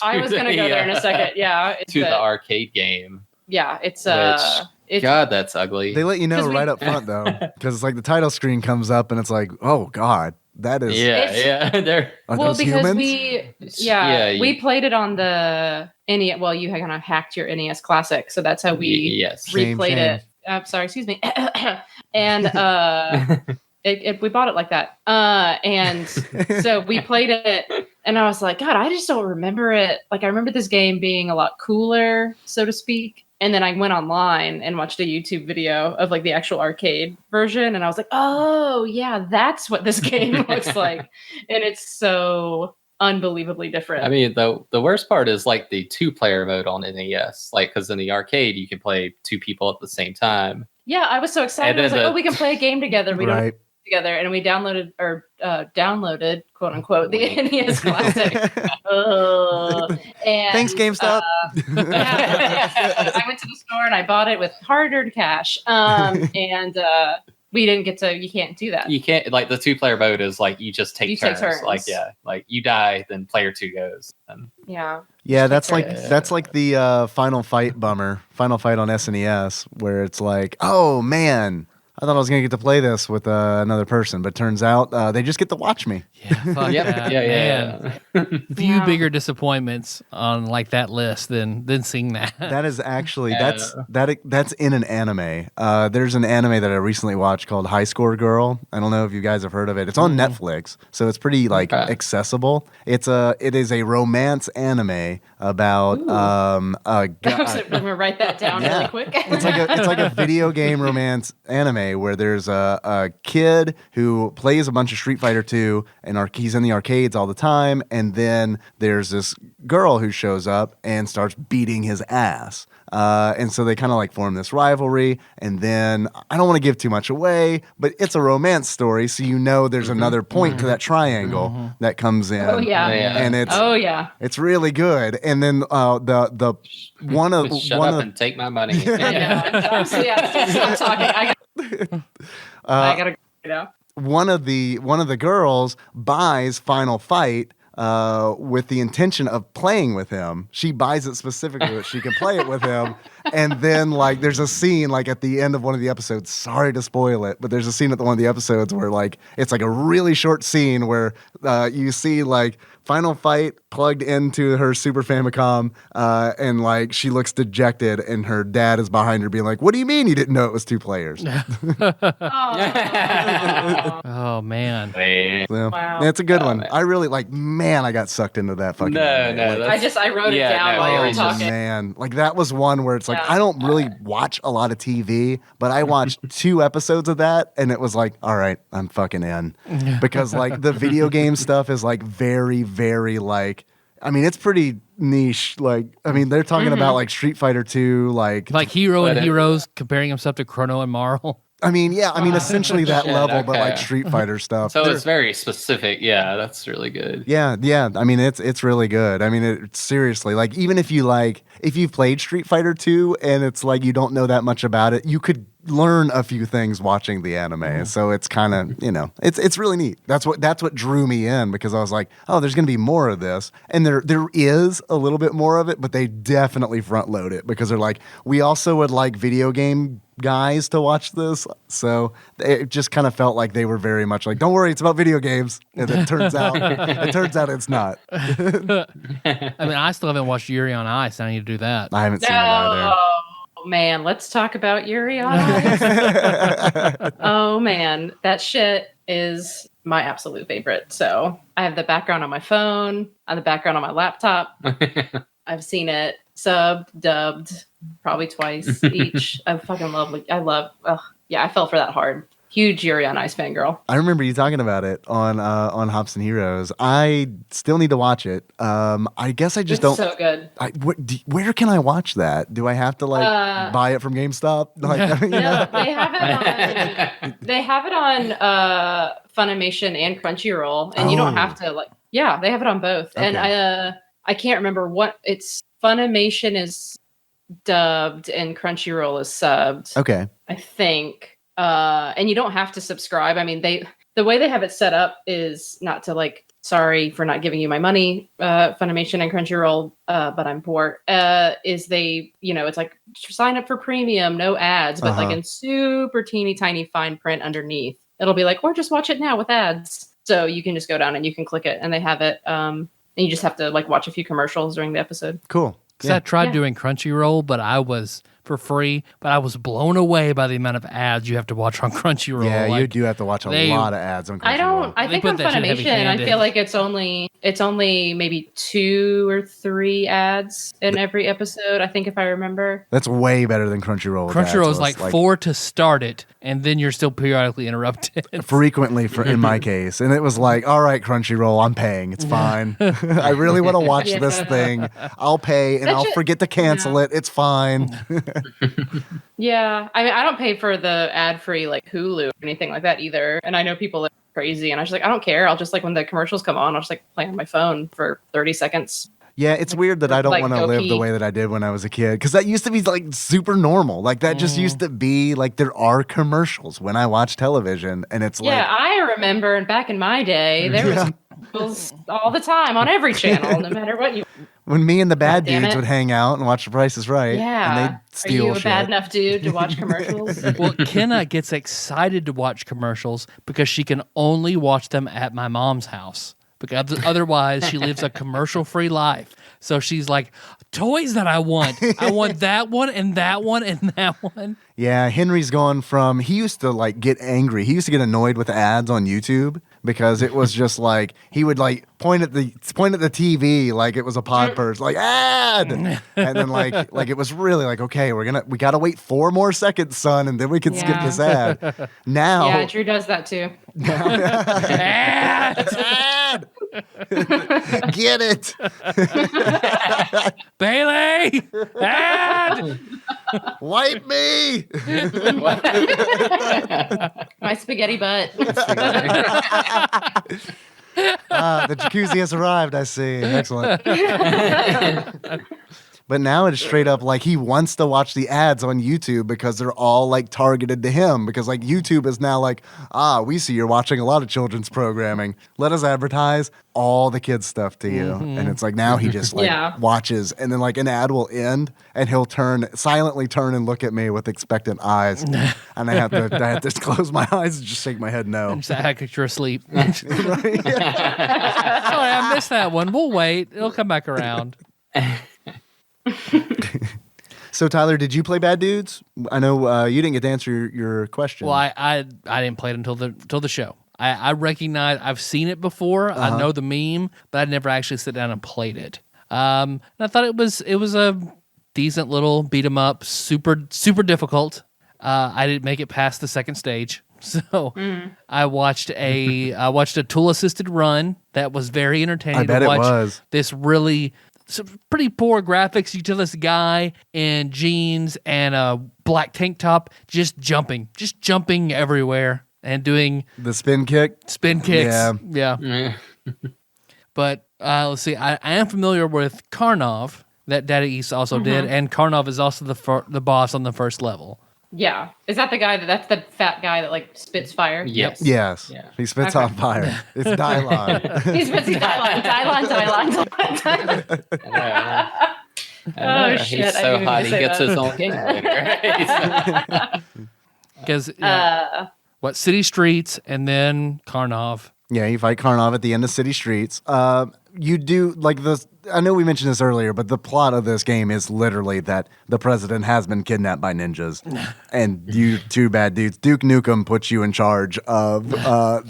I was going to go there in a second. Yeah. To the arcade game. Yeah, it's God, that's ugly. They let you know right up front, though, because it's like the title screen comes up and it's like, oh, God. That is They're because humans? we played it on the NES. Well, you kind of hacked your NES Classic, so that's how we replayed it. Sorry, excuse me. And we bought it like that. And so we played it, and I was like, God, I just don't remember it. Like, I remember this game being a lot cooler, so to speak. And then I went online and watched a YouTube video of like the actual arcade version. And I was like, oh, yeah, that's what this game looks like. And it's so unbelievably different. I mean, the worst part is like the 2-player mode on NES. Like, because in the arcade, you can play 2 people at the same time. Yeah, I was so excited. I was like, we can play a game together. We don't together, and we downloaded quote unquote the NES Classic. And thanks, GameStop. I went to the store and I bought it with hard-earned cash. And we didn't get to. You can't do that. You can't, like, the 2-player mode is like you just take turns. Like, like you die, then player 2 goes. That's like the Final Fight bummer. Final Fight on SNES, where it's like, oh man, I thought I was going to get to play this with another person, but turns out they just get to watch me. Yeah, fuck that. Few bigger disappointments on like that list than seeing that. That is actually that's in an anime. There's an anime that I recently watched called High Score Girl. I don't know if you guys have heard of it. It's on Netflix, so it's pretty accessible. It is a romance anime about I'm gonna write that down really quick. It's like a video game romance anime where there's a kid who plays a bunch of Street Fighter 2 and he's in the arcades all the time, and then there's this girl who shows up and starts beating his ass. And so they kind of like form this rivalry, and then I don't want to give too much away, but it's a romance story, so there's another point to that triangle that comes in. Oh yeah, and it's really good. And then the one of shut one up of and take my money. Stop talking. I gotta go. One of the girls buys Final Fight with the intention of playing with him. She buys it specifically that she can play it with him. And then like there's a scene like at the end of one of the episodes, sorry to spoil it, but there's a scene at one of the episodes where like it's like a really short scene where you see like Final Fight plugged into her Super Famicom, and like she looks dejected, and her dad is behind her being like, what do you mean you didn't know it was 2 players? Oh man. So, wow. It's a good one. Man. I really I got sucked into that fucking I wrote it down while you were talking. Man, like that was one where it's like I don't really watch a lot of TV, but I watched 2 episodes of that, and it was like, all right, I'm fucking in. Because like the video game stuff is like very, very like I mean, it's pretty niche. Like, I mean, they're talking about like Street Fighter 2, like Hero and Heroes comparing himself to Chrono and Marl. I mean, yeah, I mean, essentially that Shit, level, but like okay. Street Fighter stuff. So it's very specific. Yeah, that's really good. Yeah. I mean, it's really good. I mean, it's seriously like even if you've played Street Fighter 2 and it's like you don't know that much about it, you could learn a few things watching the anime. So it's kind of it's really neat. That's what drew me in because I was like, oh, there's gonna be more of this, and there is a little bit more of it, but they definitely front load it because they're like, we also would like video game guys to watch this, so it just kind of felt like they were very much like, don't worry, it's about video games, and it turns out it's not. I mean, I still haven't watched Yuri on Ice. I need to do that. I haven't seen it either. Oh man, let's talk about Yuri on Ice. Oh man, that shit is my absolute favorite. So I have the background on my phone, on the background on my laptop. I've seen it subbed, dubbed, probably twice each. I fucking love. I fell for that hard. Huge Yuri on Ice fangirl. I remember you talking about it on Hops and Heroes. I still need to watch it. I guess I just It's don't. so good. Where can I watch that? Do I have to buy it from GameStop? Like, No, they have it on. They have it on Funimation and Crunchyroll, and you don't have to like. Yeah, they have it on both, Okay. and I can't remember what it's. Funimation is dubbed and Crunchyroll is subbed. Okay. I think. And you don't have to subscribe. I mean, the way they have it set up is not to like, sorry for not giving you my money, Funimation and Crunchyroll, but I'm poor. Is they, it's like sign up for premium, no ads, but like in super teeny tiny fine print underneath, it'll be like, or just watch it now with ads. So you can just go down and you can click it, and they have it. And you just have to like watch a few commercials during the episode. Cool. Because I tried doing Crunchyroll, but I was for free, but I was blown away by the amount of ads you have to watch on Crunchyroll. Yeah, like, you do have to watch a lot of ads on Crunchyroll. I think on Funimation, I feel like it's only maybe 2 or 3 ads in every episode, I think, if I remember. That's way better than Crunchyroll. Crunchyroll is like 4 to start it, and then you're still periodically interrupted. Frequently in my case. And it was like, all right, Crunchyroll, I'm paying. It's fine. I really want to watch this thing. I'll pay and I'll forget to cancel it. It's fine. Yeah. I mean, I don't pay for the ad-free like Hulu or anything like that either. And I know people are crazy, and I was like, I don't care. I'll just like when the commercials come on, I'll just like play on my phone for 30 seconds. Yeah, it's weird that I don't Like, want to go live pee. the way that I did when I was a kid, because that used to be like super normal. Like that just used to be like there are commercials when I watch television, and it's like, Yeah, I remember, and back in my day, there was commercials all the time on every channel, no matter what you. when me and the bad damn dudes it. would hang out and watch The Price is Right, Yeah. and they'd Are steal you a shit. bad enough dude to watch commercials? Well, Kenna gets excited to watch commercials because she can only watch them at my mom's house. Because otherwise, she lives a commercial-free life. So she's like, toys that I want. I want that one and that one and that one. Yeah, Henry's gone from, he used to like get angry. He used to get annoyed with ads on YouTube because it was just like, he would like point at the TV like it was a pod purge, like ad. And then like it was really like, okay, we got to wait 4 more seconds, son, and then we can skip Yeah. this ad. Now. Yeah, Drew does that too. Ad! Get it. Bailey! Ad! Wipe me. My spaghetti butt. The jacuzzi has arrived, I see. Excellent. But now it's straight up like he wants to watch the ads on YouTube because they're all like targeted to him. Because like YouTube is now like, we see you're watching a lot of children's programming. Let us advertise all the kids stuff to you. And it's like now he just like watches, and then like an ad will end and he'll silently turn and look at me with expectant eyes. And I have to close my eyes and just shake my head no. Just act like you're asleep. Sorry, I missed that one. We'll wait. It'll come back around. So Tyler, did you play Bad Dudes? I know you didn't get to answer your question. Well, I didn't play it until the show. I recognize I've seen it before. I know the meme, but I never actually sit down and played it. And I thought it was a decent little beat 'em up, super difficult. I didn't make it past the second stage. So I watched a tool assisted run that was very entertaining. I bet to watch it was. This really some pretty poor graphics. You tell this guy in jeans and a black tank top just jumping everywhere and doing The spin kick. spin kicks. Yeah. Yeah. But let's see. I am familiar with Karnov that Data East also did, and Karnov is also the boss on the first level. Yeah. Is that the guy that's the fat guy that like spits fire? Yes. Yes. Yeah. He spits Okay. on fire. It's Dylon. He's Dylon. Oh, shit, He's I so didn't hot even he say gets that. his own game winner. Right? Because City Streets and then Karnov. Yeah, you fight Karnov at the end of City Streets. You do like this. I know we mentioned this earlier, but the plot of this game is literally that the president has been kidnapped by ninjas, and you two bad dudes. Duke Nukem puts you in charge of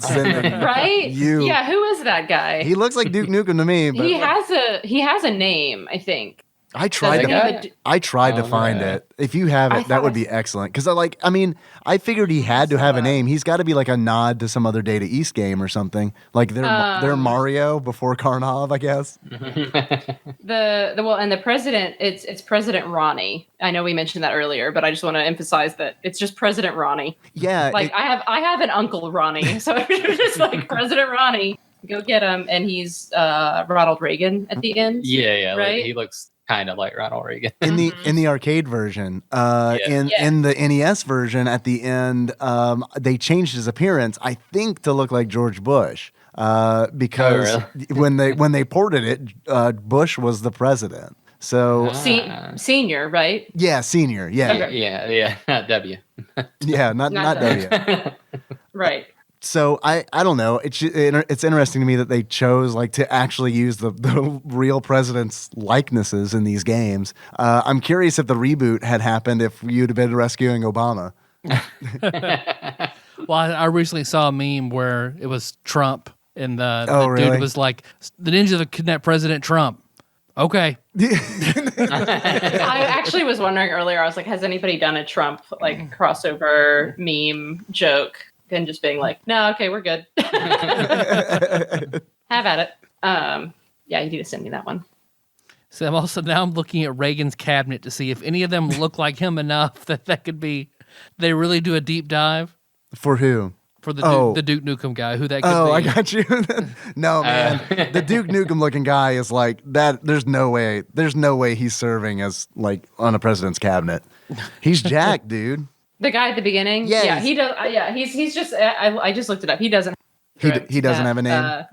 sending Right? you. Yeah, who is that guy? He looks like Duke Nukem to me, but he has a name, I think. I tried Doesn't to. he have a- I tried to find yeah. it. If you have I it, that thought would I be excellent. Because I figured he had to have a name. He's got to be like a nod to some other Data East game or something. Like they're Mario before Karnov, I guess. And the president, it's President Ronnie. I know we mentioned that earlier, but I just want to emphasize that it's just President Ronnie. Yeah, Like I have an uncle Ronnie, so it's just like President Ronnie. Go get him, and he's Ronald Reagan at the end. Yeah. Right? Like, he looks kind of like Ronald Reagan. in the arcade version, in the NES version, at the end, they changed his appearance, I think, to look like George Bush. Because when they ported it, Bush was the president. So Senior, right? yeah, senior, yeah, Okay. Yeah. Not W. yeah, not W. W. Right. So I don't know. It's interesting to me that they chose like to actually use the real president's likenesses in these games. I'm curious if the reboot had happened if you'd have been rescuing Obama. Well, I recently saw a meme where it was Trump and the really? dude was like, the ninja that kidnapped President Trump. Okay. I actually was wondering earlier. I was like, has anybody done a Trump like crossover meme joke? And just being like, no, okay, we're good. Have at it. Yeah, you need to send me that one. So I'm looking at Reagan's cabinet to see if any of them look like him enough that could be. They really do a deep dive For who? for the Duke Nukem guy. Who that could be? Oh, I got you. No, man. The Duke Nukem looking guy is like that. There's no way. There's no way he's serving as like on a president's cabinet. He's Jack, dude. The guy at the beginning? Yes. Yeah, he does. Yeah, he's just, I just looked it up. He doesn't. He doesn't have a name?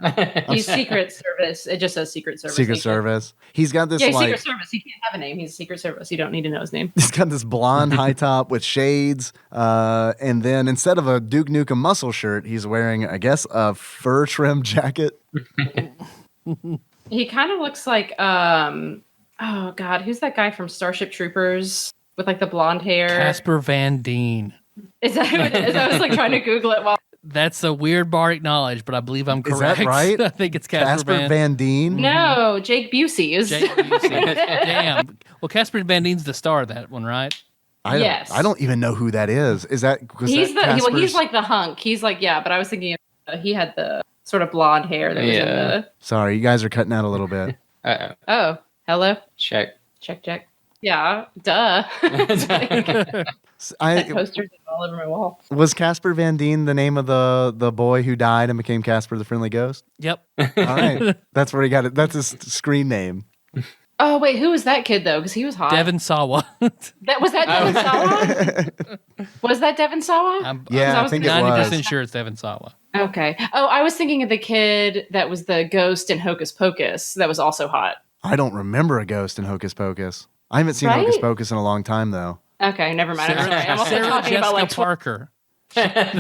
He's Secret Service. It just says Secret Service. Secret Service. He's got this Yeah, he's like Secret Service. He can't have a name. He's Secret Service. You don't need to know his name. he's got this blonde high top with shades, and then instead of a Duke Nukem muscle shirt, he's wearing, I guess, a fur trim jacket. He kind of looks like, oh God, who's that guy from Starship Troopers with like the blonde hair? Casper Van Dien. Is that who it is? I was like trying to Google it while. That's a weird bar acknowledged, but I believe I'm Is correct. that right? I think it's Casper Van Dien. No, Jake Busey is. Jake Busey. Damn. Well, Casper Van Dien's the star of that one, right? Yes. I don't even know who that is. Is that He's that he's like the hunk. He's like, yeah, but I was thinking he had the sort of blonde hair that was in the. Sorry, you guys are cutting out a little bit. Oh, hello. Check. Yeah, duh. That I poster's all over my wall. was Casper Van Dien the name of the boy who died and became Casper the Friendly Ghost? Yep. All right, that's where he got it. That's his screen name. Oh wait, who was that kid though? Because he was hot. Devin Sawa. That was that Devin Sawa. Was that Devin Sawa? Yeah, I think it was. 90% sure it's Devin Sawa. Okay. Oh, I was thinking of the kid that was the ghost in Hocus Pocus. That was also hot. I don't remember a ghost in Hocus Pocus. I haven't seen Right? Hocus Pocus in a long time though. Okay, never mind. I'm also Sarah talking Jessica about like Parker.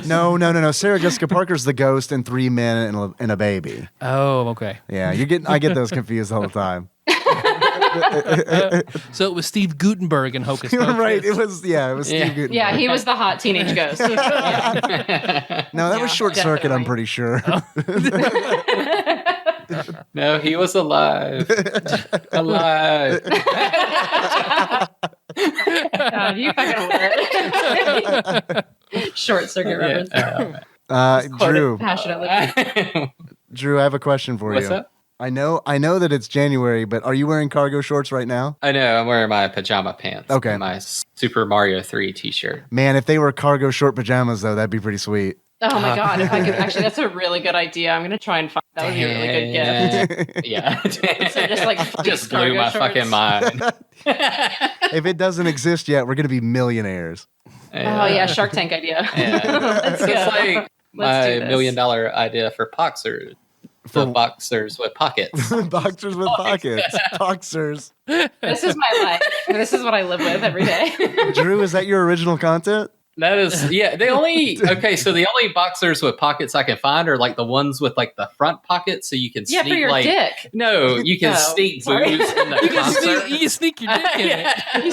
No. Sarah Jessica Parker's the ghost in 3 Men and a Baby. Oh, okay. Yeah, I get those confused all the time. So it was Steve Gutenberg in Hocus Pocus. Right. It was Steve Gutenberg. Yeah, he was the hot teenage ghost. No, that was Short Circuit, I'm pretty sure. No, he was alive. Alive. God, you fucking weird. Short circuit reference. Drew, Passionately. Drew, I have a question for What's you. up? I know that it's January, but are you wearing cargo shorts right now? I know. I'm wearing my pajama pants. Okay. And my Super Mario 3 T-shirt. Man, if they were cargo short pajamas, though, that'd be pretty sweet. Oh my god! If I could, actually, that's a really good idea. I'm gonna try and find that. Would be a really good gift. Yeah. So just like just cargo blew my shorts. fucking mind. If it doesn't exist yet, we're gonna be millionaires. Oh yeah, Shark Tank idea. Yeah. Let's go. It's like Let's do my this. $1 million idea for boxers. The boxers with pockets. Boxers with pockets. Boxers. This is my life. This is what I live with every day. Drew, is that your original content? That is, yeah. The only boxers with pockets I can find are like the ones with like the front pockets, so you can Yeah, sneak for your like dick. no, you can Oh, sneak sorry. booze in the concert. You can sneak your dick in it. You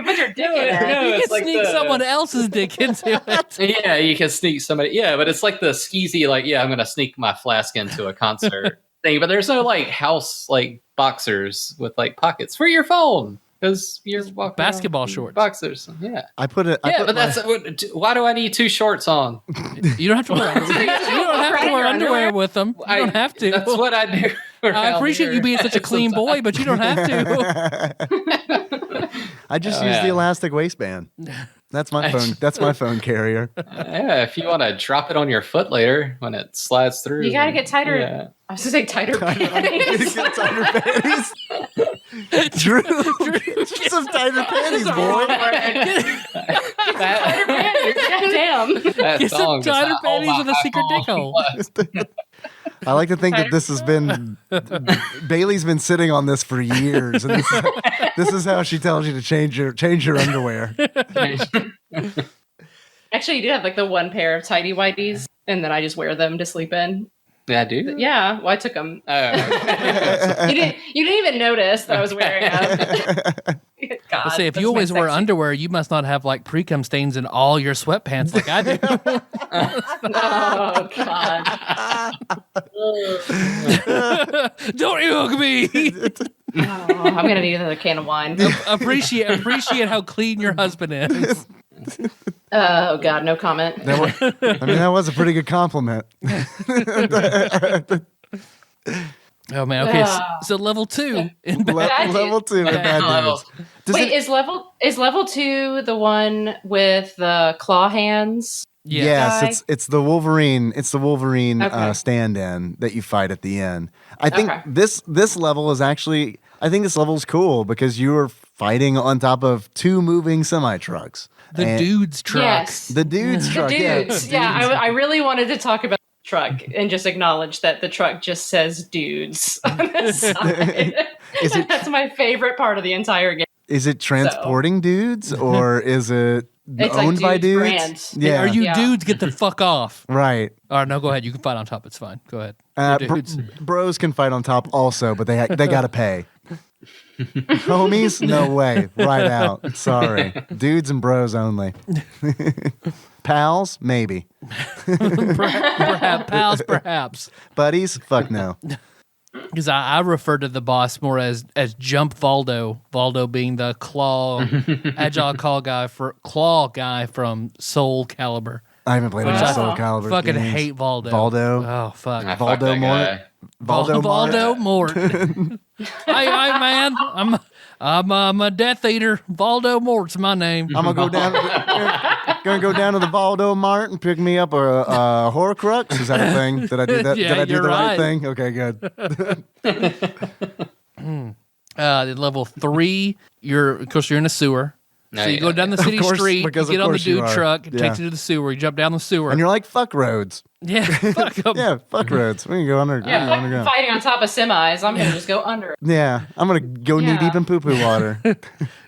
put your dick in it. No, You it's can like sneak the- someone else's dick into it. Yeah, you can sneak somebody. Yeah, but it's like the skeezy, like, yeah, I'm gonna sneak my flask into a concert thing. But there's no like house like boxers with like pockets for your phone because you're walking Basketball around in shorts. boxers. Yeah, I put it. yeah, but that's why do I need 2 shorts on? You don't have to wear. You don't have to wear underwear with them. You don't have to. That's what I do. I around appreciate you here being such a clean boy, sometimes. but you don't have to. I just Oh, use the yeah. elastic waistband. That's my phone. That's my phone carrier. Yeah, if you want to drop it on your foot later when it slides through, You gotta then- get tighter. Yeah. I was gonna say tighter panties. Get tighter panties. Drew, get some tighter panties, boy. Tighter panties. Goddamn. That Get some song just tighter had all panties my with a secret dick iPhone hole. I like to think that this has been Bailey's been sitting on this for years, and this is how she tells you to change your underwear. Actually, you do have like the one pair of tidy whities, and then I just wear them to sleep in. Yeah, dude. Yeah, well, I took them. Oh. You didn't even notice that I was wearing them. God, Let's say if that's you my always wear sexy- underwear, you must not have like pre-cum stains in all your sweatpants like I do. Oh God. Don't you hug me. Oh, I'm gonna need another can of wine. appreciate how clean your husband is. Oh God, no comment. That was a pretty good compliment. Oh man. Okay. So level 2 in bad. Level 2 in bad Level. dudes. Does Wait, it- is level 2 the one with the claw hands? Yes, guy? it's the Wolverine. It's the Wolverine Okay. stand-in that you fight at the end. I think Okay. this level is actually. I think this level is cool because you are fighting on top of 2 moving semi trucks. The dude's truck. Yes. The dude's truck. Dudes. Yeah, Yeah, I really wanted to talk about the truck and just acknowledge that the truck just says dudes on the side. Is it- That's my favorite part of the entire game. Is it transporting dudes or is it It's like owned by dudes dudes? brand. Yeah, Are you Yeah. dudes get the fuck off? right. All right, no, go ahead. You can fight on top. It's fine. Go ahead. You're dudes. Bros can fight on top also, but they gotta pay. Homies, no way. Right out. Sorry, dudes and bros only. Pals, maybe. Perhaps, pals, perhaps. Buddies, fuck no. Because I refer to the boss more as Jump Valdo. Valdo being the agile claw guy from Soul Calibur. I haven't played Which any I Soul Calibur. Fucking games. hate Valdo. Valdo. Oh fuck. I fucked that Voldemort. guy. Valdo Mort. Hi man. I'm a Death Eater. Valdo Mort's my name. I'm gonna go down to the Valdo Mart and pick me up a Horcrux. Is that a thing? Did I do that? Yeah, Did I do you're the right right. thing? Okay, good. At level 3, of course you're in a sewer. So you go down the city course, street, you because get of on the course you dude are. truck, it Yeah. takes you to the sewer, you jump down the sewer. And you're like, fuck roads. Yeah, fuck 'em. Yeah, fuck roads. We can go under. Yeah, fuck underground. fighting on top of semis. I'm gonna just go under it. Yeah, I'm gonna go knee Yeah. deep in poo poo water.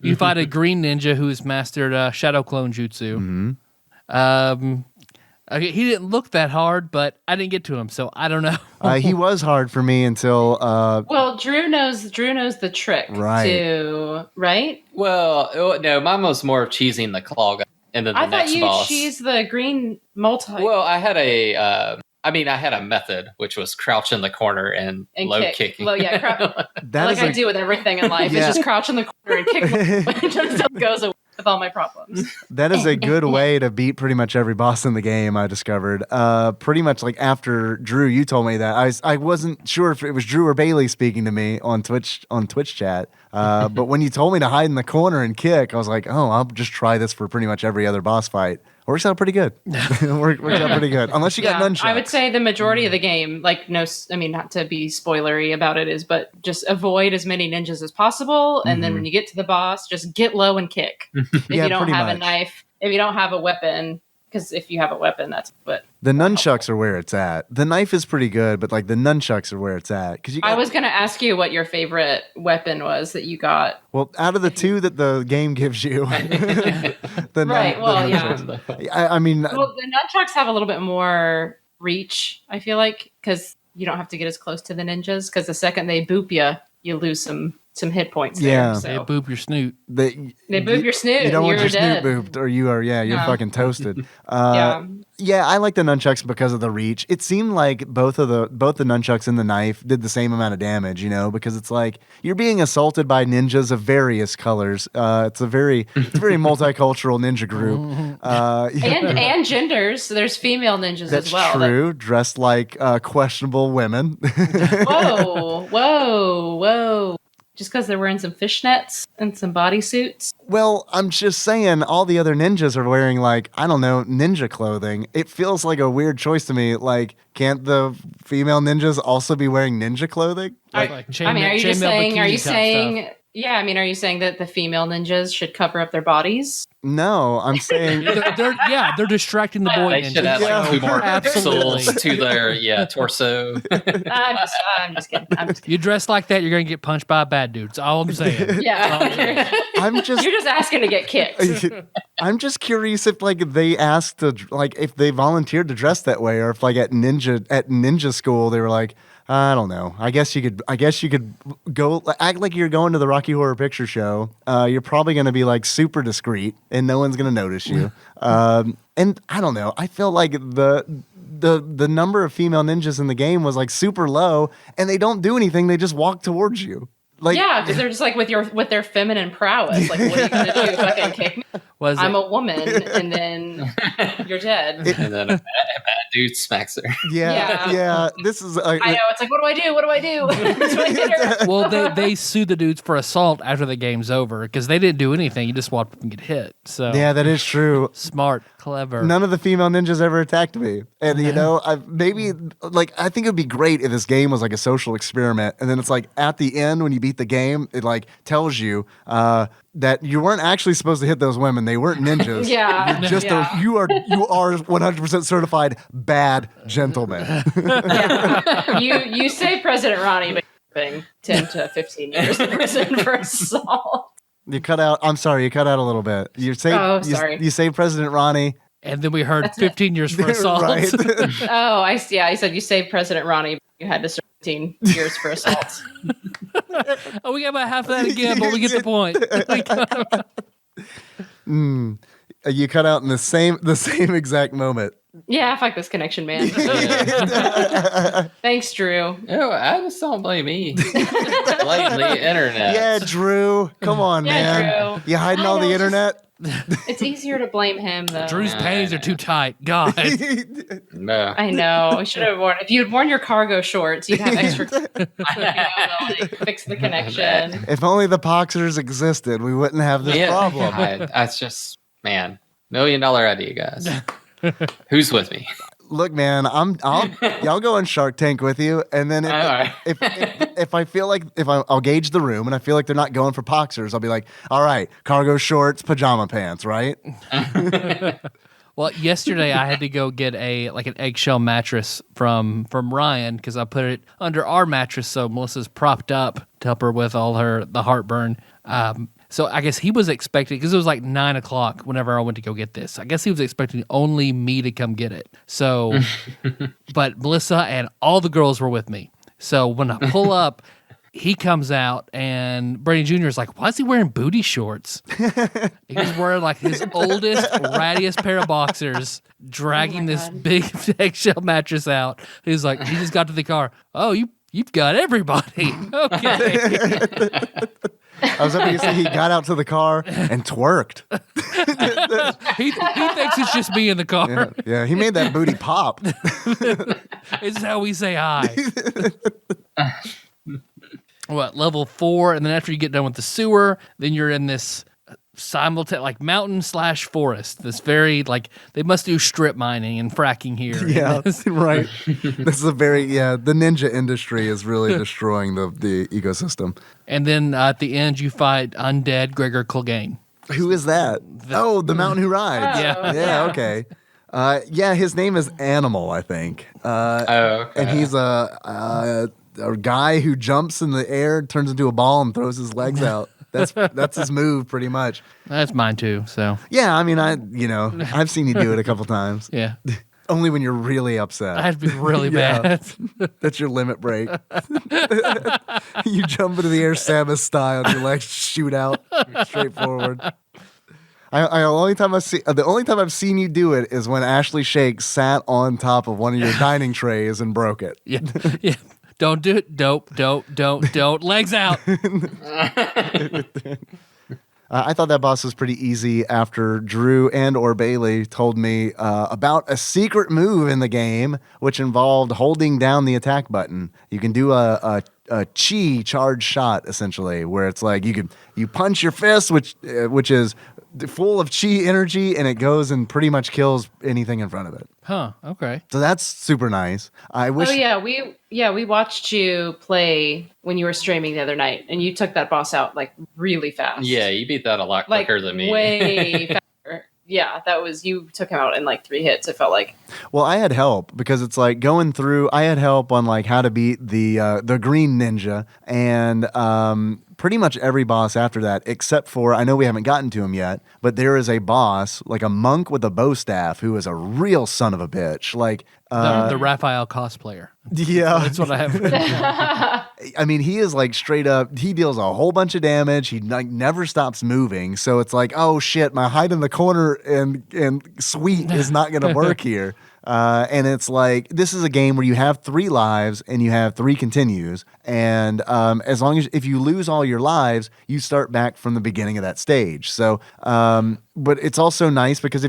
You fight a green ninja who's mastered shadow clone jutsu. Okay, he didn't look that hard, but I didn't get to him, so I don't know. He was hard for me until Well, Drew knows the trick Right. to right. Well, no, mine was more of cheesing the claw guy, and then the I thought next you boss. cheese the green multi. Well, I had a method which was crouch in the corner and low kicking. Well, yeah, that like is I do with everything in life. Yeah. It's just crouch in the corner and kick until it goes away. with all my problems. That is a good way to beat pretty much every boss in the game, I discovered. Pretty much like after Drew, you told me that. I wasn't sure if it was Drew or Bailey speaking to me on Twitch chat. But when you told me to hide in the corner and kick, I was like, oh, I'll just try this for pretty much every other boss fight. Works out pretty good. Works out pretty good. Unless you got nunchucks. I would say the majority of the game, like not to be spoilery about it, but just avoid as many ninjas as possible. And then when you get to the boss, just get low and kick. If you don't have a knife, if you don't have a weapon, because if you have a weapon, that's what. The nunchucks are where it's at. The knife is pretty good, but like the nunchucks are where it's at. I was going to ask you what your favorite weapon was that you got. Well, out of the two that the game gives you, I mean, the nunchucks have a little bit more reach, I feel like, because you don't have to get as close to the ninjas. Because the second they boop you lose some hit points. Yeah, there, so. They boop your snoot. They boop your snoot. You don't want your dead. snoot booped, or you're fucking toasted. Yeah, I like the nunchucks because of the reach. It seemed like both the nunchucks and the knife did the same amount of damage, because it's like you're being assaulted by ninjas of various colors. It's a very multicultural ninja group. And genders. So there's female ninjas as well. That's true. Dressed like questionable women. Whoa. Just because they're wearing some fishnets and some bodysuits? Well, I'm just saying all the other ninjas are wearing, like, I don't know, ninja clothing. It feels like a weird choice to me. Like, can't the female ninjas also be wearing ninja clothing? Are you saying that the female ninjas should cover up their bodies? No, I'm saying they're distracting the boy. They should add like 2 more pixels to their torso. I'm just kidding. You dress like that, you're gonna get punched by a bad dude. That's all I'm saying. Yeah, you're just asking to get kicked. I'm just curious if they asked to if they volunteered to dress that way, or if at ninja school they were like, I don't know. I guess you could go act like you're going to the Rocky Horror Picture Show. You're probably going to be super discreet, and no one's going to notice you. And I don't know. I feel like the number of female ninjas in the game was super low, and they don't do anything. They just walk towards you. Because they're just with their feminine prowess. Like, what are you gonna do? Fucking kick me? I'm a woman, and then you're dead. And then a bad dude smacks her. Yeah. This is. I know. It's like, what do I do? What do I do? Well, they sued the dudes for assault after the game's over because they didn't do anything. You just watched them get hit. So yeah, that is true. Smart, clever. None of the female ninjas ever attacked me, and I think it would be great if this game was like a social experiment, and then it's at the end when you beat the game, it tells you that you weren't actually supposed to hit those women. They weren't ninjas. Yeah. You're just you are 100% certified bad gentlemen. You say President Ronnie, but you're 10 to 15 years in prison for assault. You cut out. I'm sorry. You cut out a little bit. Sorry. You say President Ronnie. And then we heard 15 years for assault. Right. Oh, I see. I said you saved President Ronnie, but you had to serve 15 years for assault. Oh, we got about half of that again, but we get the point. You cut out in the same exact moment. Yeah, fuck this connection, man. Thanks, Drew. No, I just don't blame me. Blame the internet. Yeah, Drew. Come on, man. Drew. You hiding all the internet? It's easier to blame him, though. Drew's panties are too tight. God. No. I know. I should have worn. If you had worn your cargo shorts, you'd have extra. Fix the connection. If only the Poxers existed, we wouldn't have this problem. That's just, man, $1 million idea, guys. Who's with me? Look, man, y'all go on Shark Tank with you, and then if I feel like I'll gauge the room and I feel like they're not going for Poxers, I'll be like, all right, cargo shorts, pajama pants, right? Well, yesterday I had to go get an eggshell mattress from Ryan because I put it under our mattress so Melissa's propped up to help her with all the heartburn. So I guess he was expecting, because it was 9 o'clock whenever I went to go get this. I guess he was expecting only me to come get it. So, but Melissa and all the girls were with me. So when I pull up, he comes out and Brady Jr. is like, why is he wearing booty shorts? He's wearing his oldest, rattiest pair of boxers, dragging this big eggshell mattress out. He's like, he just got to the car. Oh, you've got everybody. Okay. I was hoping to see he got out to the car and twerked. He thinks it's just me in the car. Yeah, he made that booty pop. This is how we say hi. What, level 4, and then after you get done with the sewer, then you're in this like mountain / forest. This very they must do strip mining and fracking here. Yeah, right. This is the ninja industry is really destroying the ecosystem. And then at the end, you fight undead Gregor Clegane. Who is that? The mountain who rides. Yeah. Okay. His name is Animal, I think. Okay. And he's a guy who jumps in the air, turns into a ball, and throws his legs out. That's his move, pretty much. That's mine too. So yeah, I mean, I've seen you do it a couple times. yeah, only when you're really upset. I had to be really bad. That's your limit break. You jump into the air Samus style, and your legs shoot out straight forward. The only time I've seen you do it is when Ashley Shake sat on top of one of your dining trays and broke it. Yeah. Don't do it. Don't. Legs out. I thought that boss was pretty easy after Drew or Bailey told me about a secret move in the game, which involved holding down the attack button. You can do a chi charge shot, essentially, where it's like you punch your fist, which is full of chi energy, and it goes and pretty much kills anything in front of it. Huh. Okay. So that's super nice. I wish. Oh yeah, we watched you play when you were streaming the other night, and you took that boss out really fast. Yeah, you beat that a lot quicker than me. Way faster. Yeah, you took him out in 3 hits. It felt like. Well, I had help because it's going through. I had help on how to beat the green ninja and pretty much every boss after that, except for I know we haven't gotten to him yet, but there is a boss a monk with a bow staff who is a real son of a bitch. The Raphael cosplayer. Yeah, that's what I have. I mean, he is straight up. He deals a whole bunch of damage. He never stops moving. So it's oh shit, my hide in the corner and sweet is not going to work here. And it's this is a game where you have 3 lives and you have 3 continues. And as long as if you lose all your lives, you start back from the beginning of that stage. So, but it's also nice because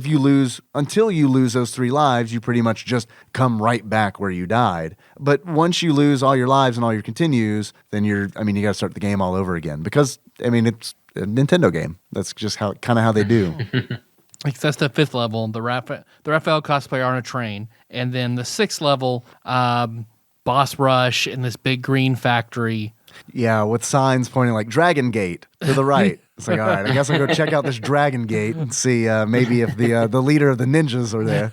until you lose those 3 lives, you pretty much just come right back where you died. But once you lose all your lives and all your continues, then you got to start the game all over again because it's a Nintendo game. That's just how they do. That's the 5th level, the Raphael cosplayer on a train. And then the 6th level, boss rush in this big green factory. Yeah, with signs pointing Dragon Gate to the right. It's all right, I guess I'll go check out this Dragon Gate and see maybe if the leader of the ninjas are there.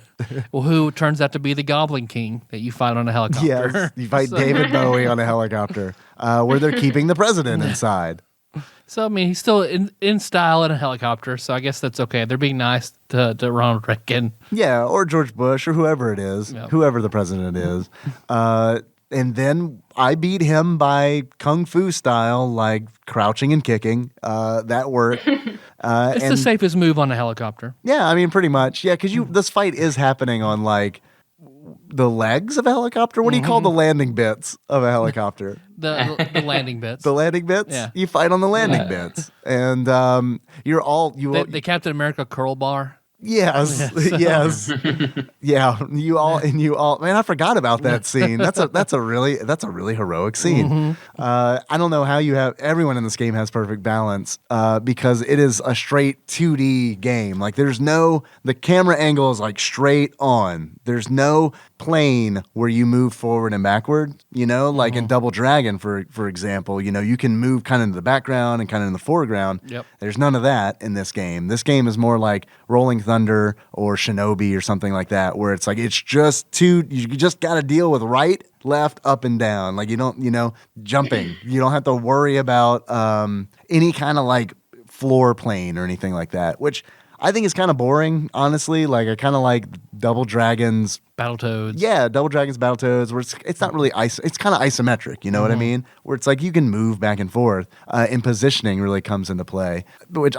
Well, who turns out to be the Goblin King that you fight on a helicopter. Yes, you fight David Bowie on a helicopter where they're keeping the president inside. So, I mean, he's still in style in a helicopter, so I guess that's okay. They're being nice to Ronald Reagan. Yeah, or George Bush, or whoever it is, whoever the president is. And then I beat him by Kung Fu style, crouching and kicking. That worked. It's the safest move on a helicopter. Yeah, I mean, pretty much. Yeah, because this fight is happening on, the legs of a helicopter? What do you call the landing bits of a helicopter? The landing bits. The landing bits? Yeah. You fight on the landing bits. And the Captain America curl bar. Yes. Yes. Yeah. You all man, I forgot about that scene. That's a really heroic scene. I don't know how everyone in this game has perfect balance because it is a straight 2D game. The camera angle is straight on. There's no plane where you move forward and backward, in Double Dragon, for example, you can move kind of into the background and kind of in the foreground. Yep. There's none of that in this game. This game is more like Rolling Thunder or Shinobi or something like that, where it's it's just you just got to deal with right, left, up, and down. You don't, jumping. You don't have to worry about any kind of floor plane or anything like that, which I think is kind of boring, honestly. I kind of like Double Dragons. Battletoads. Yeah, Double Dragons, Battletoads, where it's not really it's kind of isometric, you know what I mean? Where it's you can move back and forth, and positioning really comes into play, which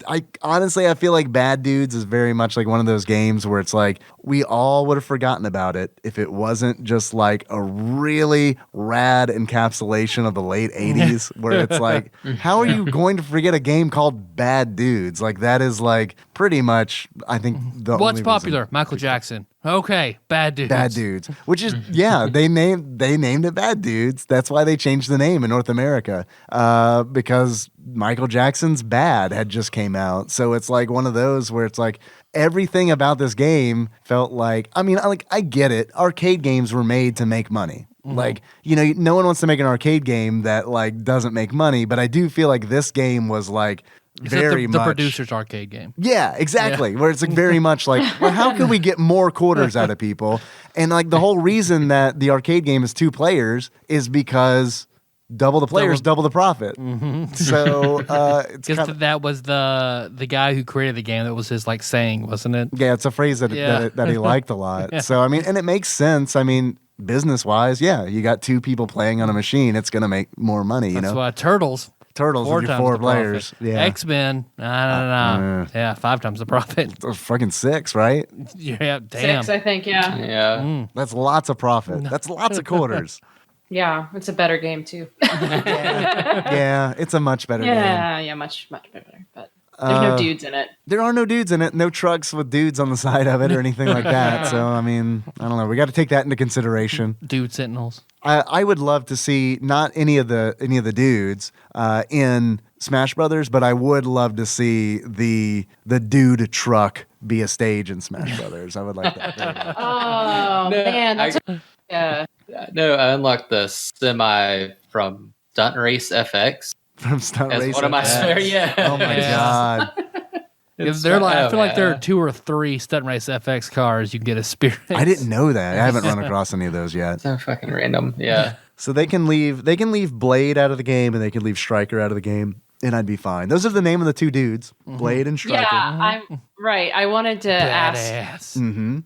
I honestly, I feel like Bad Dudes is very much like one of those games where it's like we all would have forgotten about it if it wasn't just like a really rad encapsulation of the late 80s where it's like, how are you going to forget a game called Bad Dudes? Like that is like pretty much, I think, the What's only popular? reason. Michael Jackson. Okay, Bad Dudes. Bad Dudes, which is they named it Bad Dudes. That's why they changed the name in North America, because Michael Jackson's Bad had just came out. So it's like one of those where it's like everything about this game felt like, I mean, I get it. Arcade games were made to make money. Like, no one wants to make an arcade game that like doesn't make money, but I do feel like this game was like very the much producer's arcade game. Yeah, exactly. Yeah. Where it's like very much like, well, how can we get more quarters out of people? And like the whole reason that the arcade game is 2 players is because double the players, double the profit. Mm-hmm. So it's because that was the guy who created the game. That was his like saying, wasn't it? Yeah, it's a phrase that he liked a lot. Yeah. So I mean, and it makes sense. I mean, business wise, yeah, you got 2 people playing on a machine, it's gonna make more money. That's why Turtles. With your 4 players. Profit. Yeah. X-Men, I don't know. Yeah, 5 times the profit. Fucking 6, right? Yeah, damn. 6, I think, yeah. Yeah. That's lots of profit. That's lots of quarters. Yeah, it's a better game, too. Yeah, it's a much better game. Yeah, much better. But there's no dudes in it. There are no dudes in it. No trucks with dudes on the side of it or anything like that. So, I mean, I don't know. We got to take that into consideration. Dude Sentinels. I would love to see not any of the dudes in Smash Brothers, but I would love to see the dude truck be a stage in Smash Brothers. I would like that very much. Oh, man. No, I unlocked the semi from Stunt Race FX. From Stunt as Race one of my spare, yeah. Oh my god. I feel like there are 2 or 3 Stunt Race FX cars you can get experience. I didn't know that. I haven't run across any of those yet. So fucking random. Yeah. So they can leave Blade out of the game and they can leave Stryker out of the game, and I'd be fine. Those are the name of the 2 dudes, Blade and Stryker. Yeah, I'm right. I wanted to ask. Mm-hmm.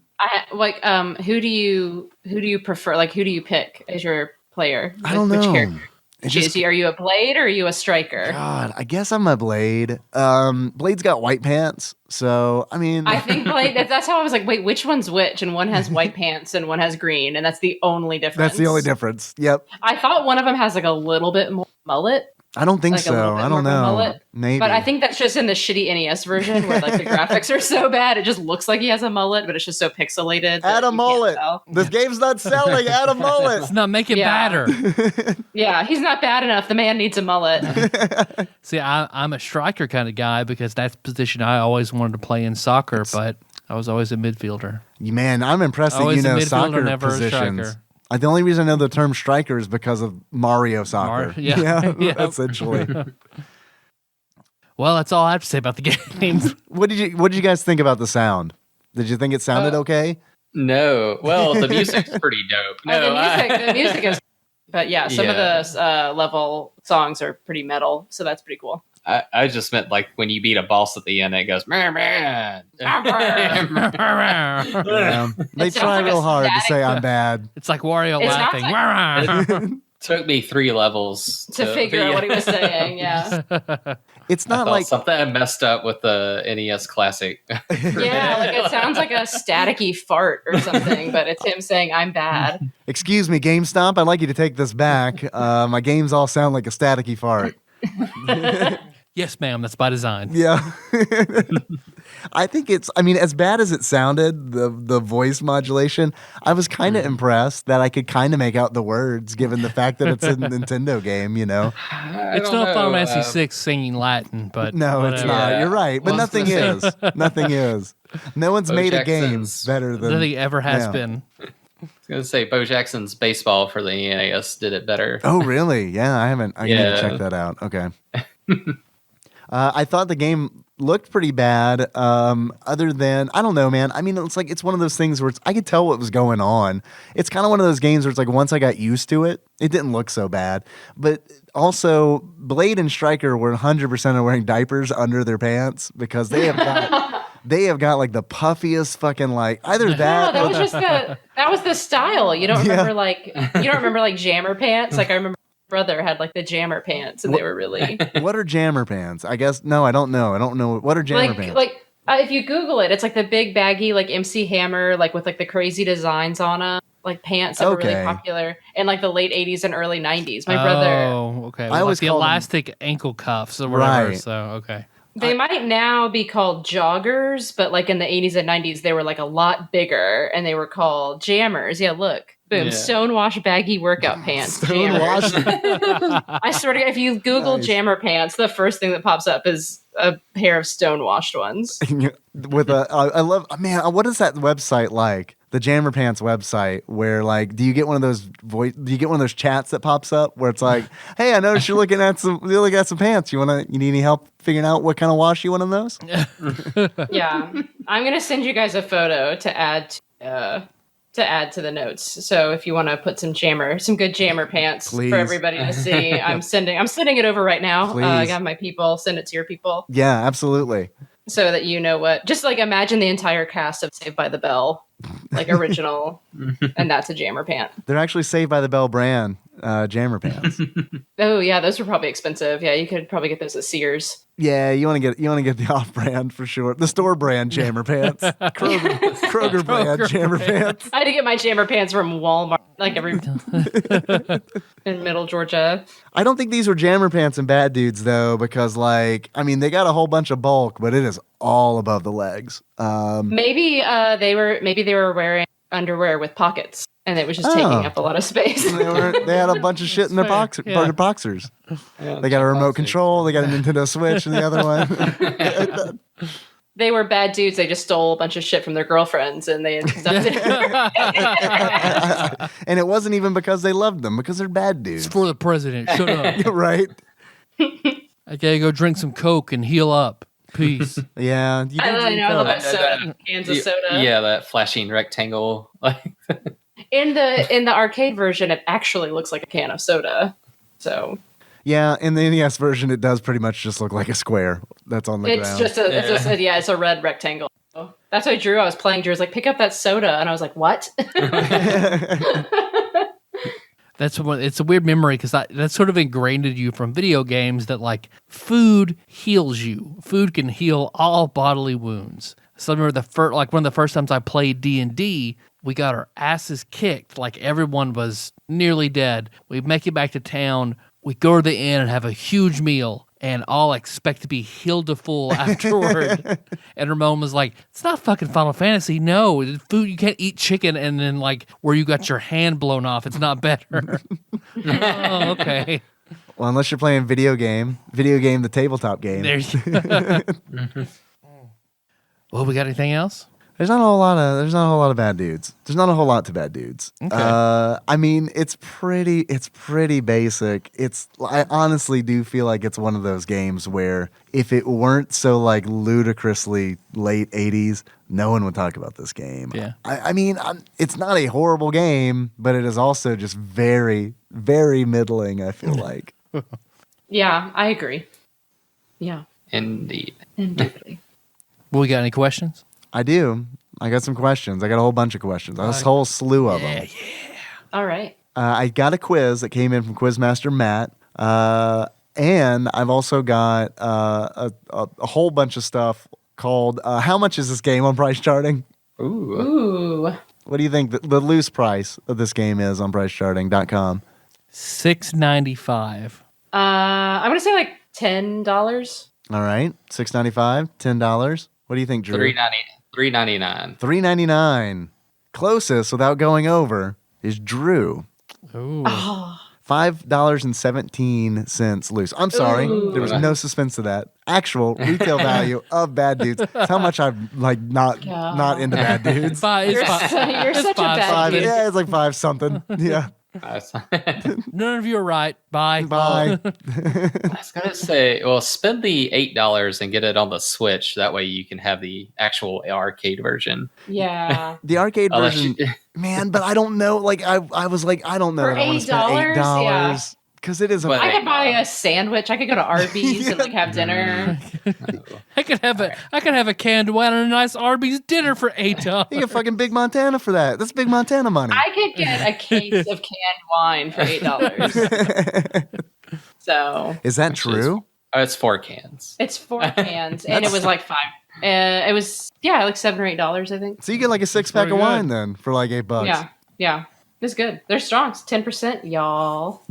Who do you prefer? Like, who do you pick as your player? I don't know. Which character? Are you a Blade or are you a Stryker? God, I guess I'm a Blade. Blade's got white pants, so I mean, I think Blade. That's how I was like, wait, which one's which? And one has white pants and one has green, and that's the only difference. That's the only difference. Yep. I thought one of them has like a little bit more mullet. I don't think so. I don't know. Maybe. But I think that's just in the shitty NES version where like the graphics are so bad. It just looks like he has a mullet, but it's just so pixelated. Add a mullet. This game's not selling. Add a mullet. It's not making badder. Yeah, he's not bad enough. The man needs a mullet. See, I'm a striker kind of guy because that's the position I always wanted to play in soccer, but I was always a midfielder. Man, I'm impressed that you know soccer positions. The only reason I know the term striker is because of Mario Soccer. Yeah, essentially. Well, that's all I have to say about the game. What did you guys think about the sound? Did you think it sounded okay? No. Well, the music's pretty dope. No, the music is. But yeah, some of the level songs are pretty metal, so that's pretty cool. I just meant like when you beat a boss at the end, it goes. Yeah. They try real hard to say I'm bad. It's like Wario laughing. It took me 3 levels to figure out what he was saying. Yeah, it's not like something I messed up with the NES Classic. Yeah, like it sounds like a staticky fart or something, but it's him saying I'm bad. Excuse me, GameStop. I'd like you to take this back. My games all sound like a staticky fart. Yes, ma'am. That's by design. Yeah. I think as bad as it sounded, the voice modulation, I was kind of impressed that I could kind of make out the words given the fact that it's a Nintendo game, It's not Final Fantasy VI singing Latin, but no, it's not. You're right. But nothing is. Nothing is. No one's made a game better than nothing ever has been. I was going to say Bo Jackson's baseball for the NES did it better. Oh, really? Yeah, I haven't. I need to check that out. Okay. I thought the game looked pretty bad. Other than, I don't know, man. I mean, it's one of those things where I could tell what was going on. It's kind of one of those games where it's like once I got used to it, it didn't look so bad. But also, Blade and Stryker were 100% wearing diapers under their pants because they have got. They have got like the puffiest fucking like either that. No, that was the style. You don't remember like jammer pants. Like I remember brother had like the jammer pants, and they were really What are jammer pants? I guess no, I don't know. I don't know what are jammer pants. If you Google it, it's like the big baggy like MC Hammer like with like the crazy designs on them, like pants that were really popular in like the late 80s and early 90s. My brother. Oh, okay. I always like the call them- elastic ankle cuffs or whatever. Right. So okay. They might now be called joggers, but like in the 80s and 90s, they were like a lot bigger and they were called jammers. Yeah, look. Boom. Yeah. Stonewash baggy workout pants. Jammers. I swear to God, if you Google jammer pants, the first thing that pops up is a pair of stonewashed ones. With I love, man, what is that website like? The Jammer Pants website, where like, do you get one of those chats that pops up where it's like, hey, I noticed you're looking at some pants. You need any help figuring out what kind of wash you want in those? Yeah, I'm gonna send you guys a photo to add to the notes. So if you want to put some good jammer pants Please. for everybody to see, I'm sending it over right now. I got my people. Send it to your people. Yeah, absolutely. So that you know what, just like imagine the entire cast of Saved by the Bell, like original, and that's a jammer pant. They're actually Saved by the Bell brand jammer pants. Oh yeah, those were probably expensive. Yeah, you could probably get those at Sears. Yeah, you want to get the off brand for sure. The store brand jammer pants, Kroger brand jammer pants. I had to get my jammer pants from Walmart, like in Middle Georgia. I don't think these were jammer pants and Bad Dudes though, because they got a whole bunch of bulk, but it is all above the legs. Maybe they were wearing underwear with pockets, and it was just taking up a lot of space. They had a bunch of shit in their boxers. They got a remote control. They got a Nintendo Switch in the other one. They were bad dudes. They just stole a bunch of shit from their girlfriends, and they stuffed it. And it wasn't even because they loved them, because they're bad dudes. It's for the president. Shut up. Right? I gotta go drink some Coke and heal up. Peace. Yeah. I know that soda, cans of soda. Yeah, that flashing rectangle. In the arcade version, it actually looks like a can of soda. So. Yeah, in the NES version, it does pretty much just look like a square that's on the ground. It's a red rectangle. That's what Drew. I was playing. Drew was like, "Pick up that soda," and I was like, "What?" It's a weird memory because that's sort of ingrained in you from video games that like food heals you. Food can heal all bodily wounds. So I remember one of the first times I played D&D, we got our asses kicked. Like everyone was nearly dead. We make it back to town. We go to the inn and have a huge meal, and all expect to be healed to full afterward. And Ramon was like, "It's not fucking Final Fantasy. No, food, you can't eat chicken and then like where you got your hand blown off. It's not better." Oh, okay. Well, unless you're playing video game, the tabletop game. There's. Well, we got anything else? There's not a whole lot of bad dudes. There's not a whole lot to bad dudes. Okay. I mean, it's pretty basic. I honestly do feel like it's one of those games where if it weren't so like ludicrously late 80s, no one would talk about this game. Yeah. I mean, it's not a horrible game, but it is also just very, very middling, I feel like. Yeah, I agree. Yeah. Indeed. Indubitably. Well, we got any questions? I do. I got some questions. I got a whole bunch of questions. A whole slew of them. Yeah. All right. I got a quiz that came in from Quizmaster Matt. And I've also got a whole bunch of stuff called how much is this game on Price Charting? Ooh. What do you think the loose price of this game is on PriceCharting.com? $6.95. I'm gonna say like $10. All right, $6.95, $10. What do you think, Drew? $3.99. $3.99. Closest, without going over, is Drew. Ooh. $5.17 loose. I'm sorry, there was no suspense to that. Actual retail value of Bad Dudes. That's how much I'm like not into Bad Dudes. You're such a bad dude. Yeah, it's like 5 something. Yeah. None of you are right. Bye. Bye. I was gonna say, well, spend the $8 and get it on the Switch. That way, you can have the actual arcade version. Yeah. The arcade version, man. But I don't know. Like I was like, I don't know. For that I want to spend $8? $8 Because it is a. But- I could buy a sandwich. I could go to Arby's and like have dinner. I could have a canned wine and a nice Arby's dinner for $8. You get fucking Big Montana for that. That's Big Montana money. I could get a case of canned wine for $8. So Is that Which true? It's 4 cans. it's 4 cans, and it was like 5. It was like $7 or $8, I think. So you get like a 6-pack pretty of good. wine then for like $8. Yeah, it's good. They're strong. It's 10%, y'all.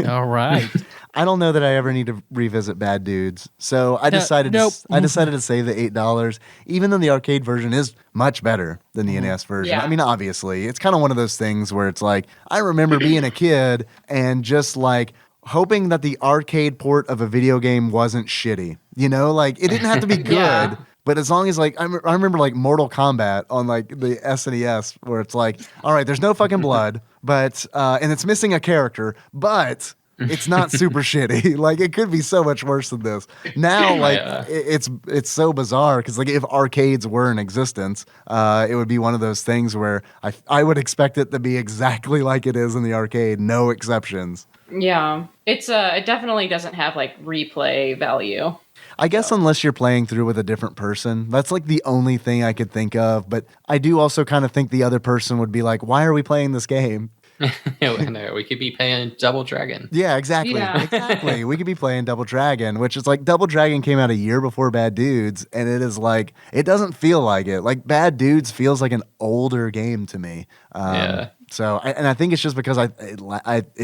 All right. I don't know that I ever need to revisit Bad Dudes, so I decided nope. to save the $8, even though the arcade version is much better than the NES version. Yeah. I mean, obviously, it's kind of one of those things where it's like I remember being a kid and just like hoping that the arcade port of a video game wasn't shitty. You know, like it didn't have to be good. Yeah. But as long as like I remember like Mortal Kombat on like the SNES where it's like, all right, there's no fucking blood, but and it's missing a character, but it's not super shitty. Like it could be so much worse than this. Now, like Yeah. it's so bizarre because like if arcades were in existence, it would be one of those things where I would expect it to be exactly like it is in the arcade, no exceptions. Yeah, it's it definitely doesn't have like replay value. I guess unless you're playing through with a different person, that's like the only thing I could think of. But I do also kind of think the other person would be like, why are we playing this game? We could be playing Double Dragon. Yeah, exactly. Yeah. Exactly. We could be playing Double Dragon, which is like Double Dragon came out a year before Bad Dudes, and it is like, it doesn't feel like it. Like Bad Dudes feels like an older game to me. Yeah. So, I think it's just because it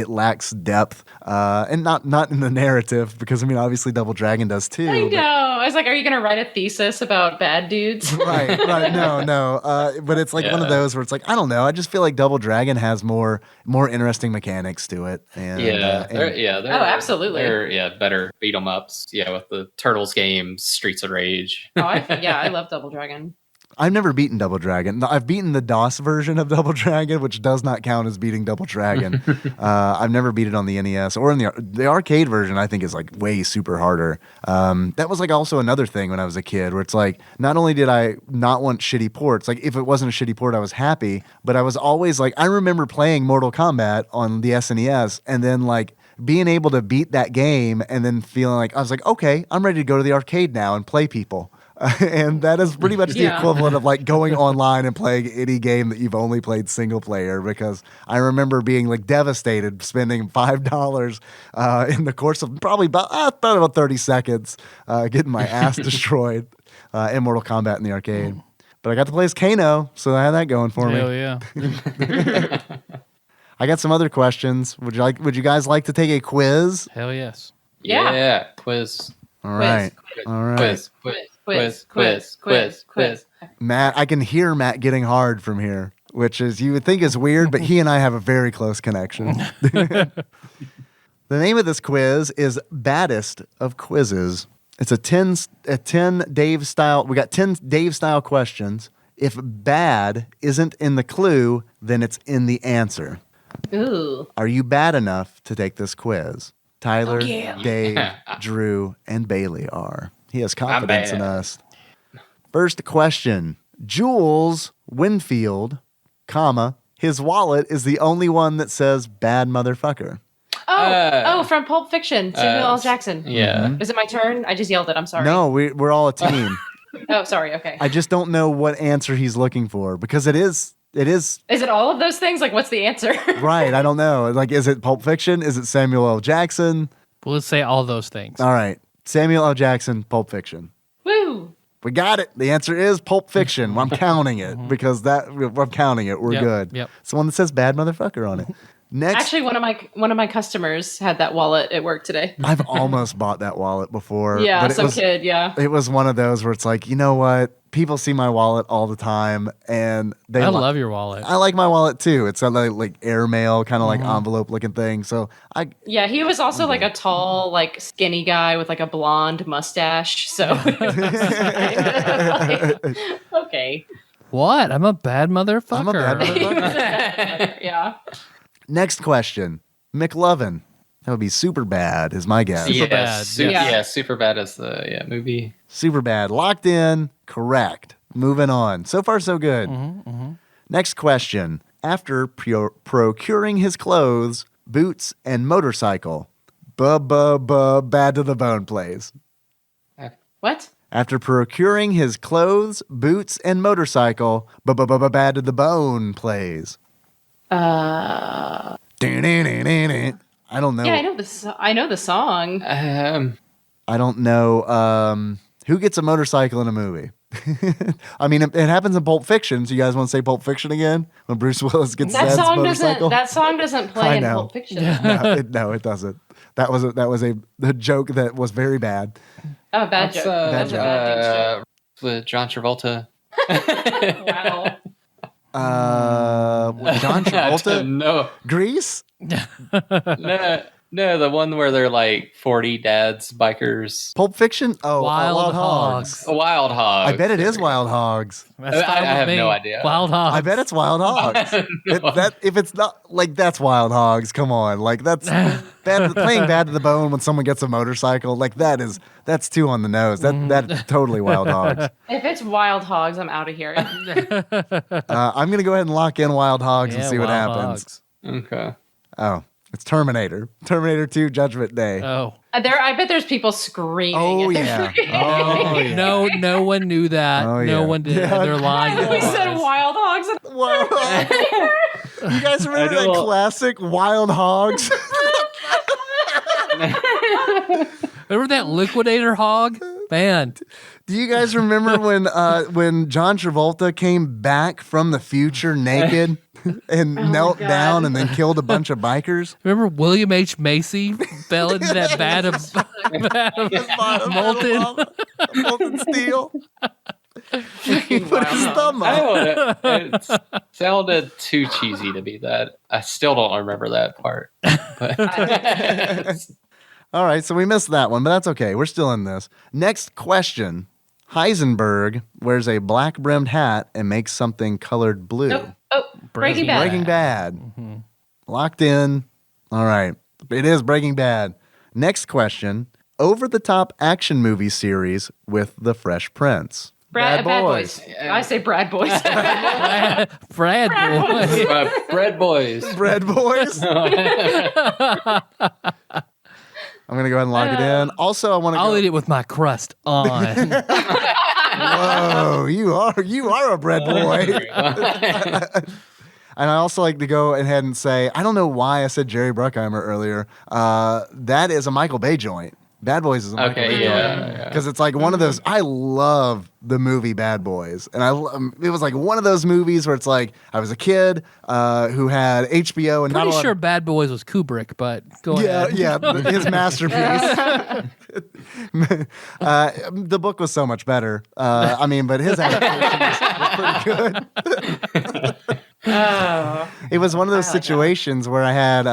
lacks depth, and not in the narrative, because I mean, obviously Double Dragon does too. I but- know. I was like, are you going to write a thesis about bad dudes? right. No. But it's like one of Yeah. those where it's like, I don't know. I just feel like Double Dragon has more interesting mechanics to it. And, They're Oh, absolutely. They're better beat 'em ups. Yeah, with the Turtles games, Streets of Rage. Oh, I love Double Dragon. I've never beaten Double Dragon. I've beaten the DOS version of Double Dragon, which does not count as beating Double Dragon. I've never beat it on the NES or in the arcade version. I think is like way super harder. That was like also another thing when I was a kid, where it's like not only did I not want shitty ports, like if it wasn't a shitty port, I was happy. But I was always like, I remember playing Mortal Kombat on the SNES, and then like being able to beat that game, and then feeling like I was like, okay, I'm ready to go to the arcade now and play people. And that is pretty much the Yeah. equivalent of like going online and playing any game that you've only played single player, because I remember being like devastated spending $5 in the course of probably about 30 seconds getting my ass destroyed in Mortal Kombat in the arcade. But I got to play as Kano, so I had that going for Hell me. yeah. I got some other questions. Would you guys like to take a quiz? Hell yes. Yeah. Quiz. All right. All right. Quiz. Matt, I can hear Matt getting hard from here, which is you would think is weird, but he and I have a very close connection. The name of this quiz is Baddest of Quizzes. It's a 10 Dave style. We got 10 Dave style questions. If bad isn't in the clue, then it's in the answer. Ooh. Are you bad enough to take this quiz? Tyler, Oh, yeah. Dave, Drew, and Bailey are. He has confidence in bad. us. First question. Jules Winfield, comma, his wallet is the only one that says bad motherfucker. Oh, from Pulp Fiction, Samuel L. Jackson. Yeah. Is it my turn? I just yelled it. I'm sorry. No, we're all a team. Oh, sorry. Okay. I just don't know what answer he's looking for, because it is Is it all of those things? Like, what's the answer? right. I don't know. Like, is it Pulp Fiction? Is it Samuel L. Jackson? Well, let's say all those things. All right. Samuel L. Jackson, Pulp Fiction. Woo. We got it. The answer is Pulp Fiction. I'm counting it because I'm counting it. We're Yep, good. yep. It's the one that says bad motherfucker on it. Next, Actually, one of my customers had that wallet at work today. I've almost bought that wallet before. Yeah, but some kid. Yeah. It was one of those where it's like, you know what? People see my wallet all the time, and they I love your wallet. I like my wallet too. It's a like airmail kind of like envelope looking thing. So Yeah, he was also like a tall, like skinny guy with like a blonde mustache. So, okay. What? I'm a bad motherfucker. I'm a bad motherfucker. Yeah. Next question, McLovin. That would be super bad, is my guess. Super bad, yeah. Super bad as the movie. Super bad. Locked in. Correct. Moving on. So far, so good. Next question. After procuring his clothes, boots, and motorcycle, Bad to the Bone plays. What? After procuring his clothes, boots, and motorcycle, Bad to the Bone plays. I don't know. Yeah, I know the song. I don't know who gets a motorcycle in a movie. I mean, it happens in Pulp Fiction. So you guys want to say Pulp Fiction again when Bruce Willis gets that Zed's song motorcycle? That song doesn't play in Pulp Fiction. No, it doesn't. That was a joke that was very bad. Oh, bad joke. Bad joke. Bad With John Travolta. Wow. John Travolta? No. Grease? No, the one where they're like 40 dads, bikers. Pulp Fiction? Oh, Wild Hogs. Wild Hogs. I bet it is Wild Hogs. That's I fine with have me. no idea. Wild Hogs. I bet it's Wild Hogs. If it's not like that's Wild Hogs, come on, like that's playing Bad to the Bone when someone gets a motorcycle, like that's too on the nose. That's totally Wild Hogs. If it's Wild Hogs, I'm out of here. I'm gonna go ahead and lock in Wild Hogs and see what Wild happens. Hogs. Okay. Oh, it's Terminator 2 Judgment Day. Oh. I bet there's people screaming. Oh yeah. Oh yeah. No one knew that. Oh, no yeah. one did. Yeah. They're lying. to We us. said Wild Hogs. Wild Hogs. You guys remember that classic Wild Hogs? Remember that liquidator hog? Man. Do you guys remember when John Travolta came back from the future naked and knelt down and then killed a bunch of bikers? Remember William H. Macy fell into that vat of molten steel? He put his thumb up. It sounded too cheesy to be that. I still don't remember that part. But All right, so we missed that one, but that's okay. We're still in this. Next question. Heisenberg wears a black-brimmed hat and makes something colored blue. Breaking Bad. Breaking Bad. Locked in. All right. It is Breaking Bad. Next question. Over-the-top action movie series with the Fresh Prince. Bad Boys. I say Brad Boys. Brad boy. Bread Boys. Bread Boys. I'm going to go ahead and lock it in. Also, I want to I'll eat it with my crust on. Whoa, you are a bread boy. And I also like to go ahead and say, I don't know why I said Jerry Bruckheimer earlier. That is a Michael Bay joint. Bad Boys is a Michael Bay joint. Because it's like one of those, I love the movie Bad Boys. And it was like one of those movies where it's like, I was a kid who had HBO and Pretty not a lot sure Bad Boys was Kubrick, but go ahead. Yeah, his masterpiece. The book was so much better. But his adaptation was pretty good. It was one of those situations where I had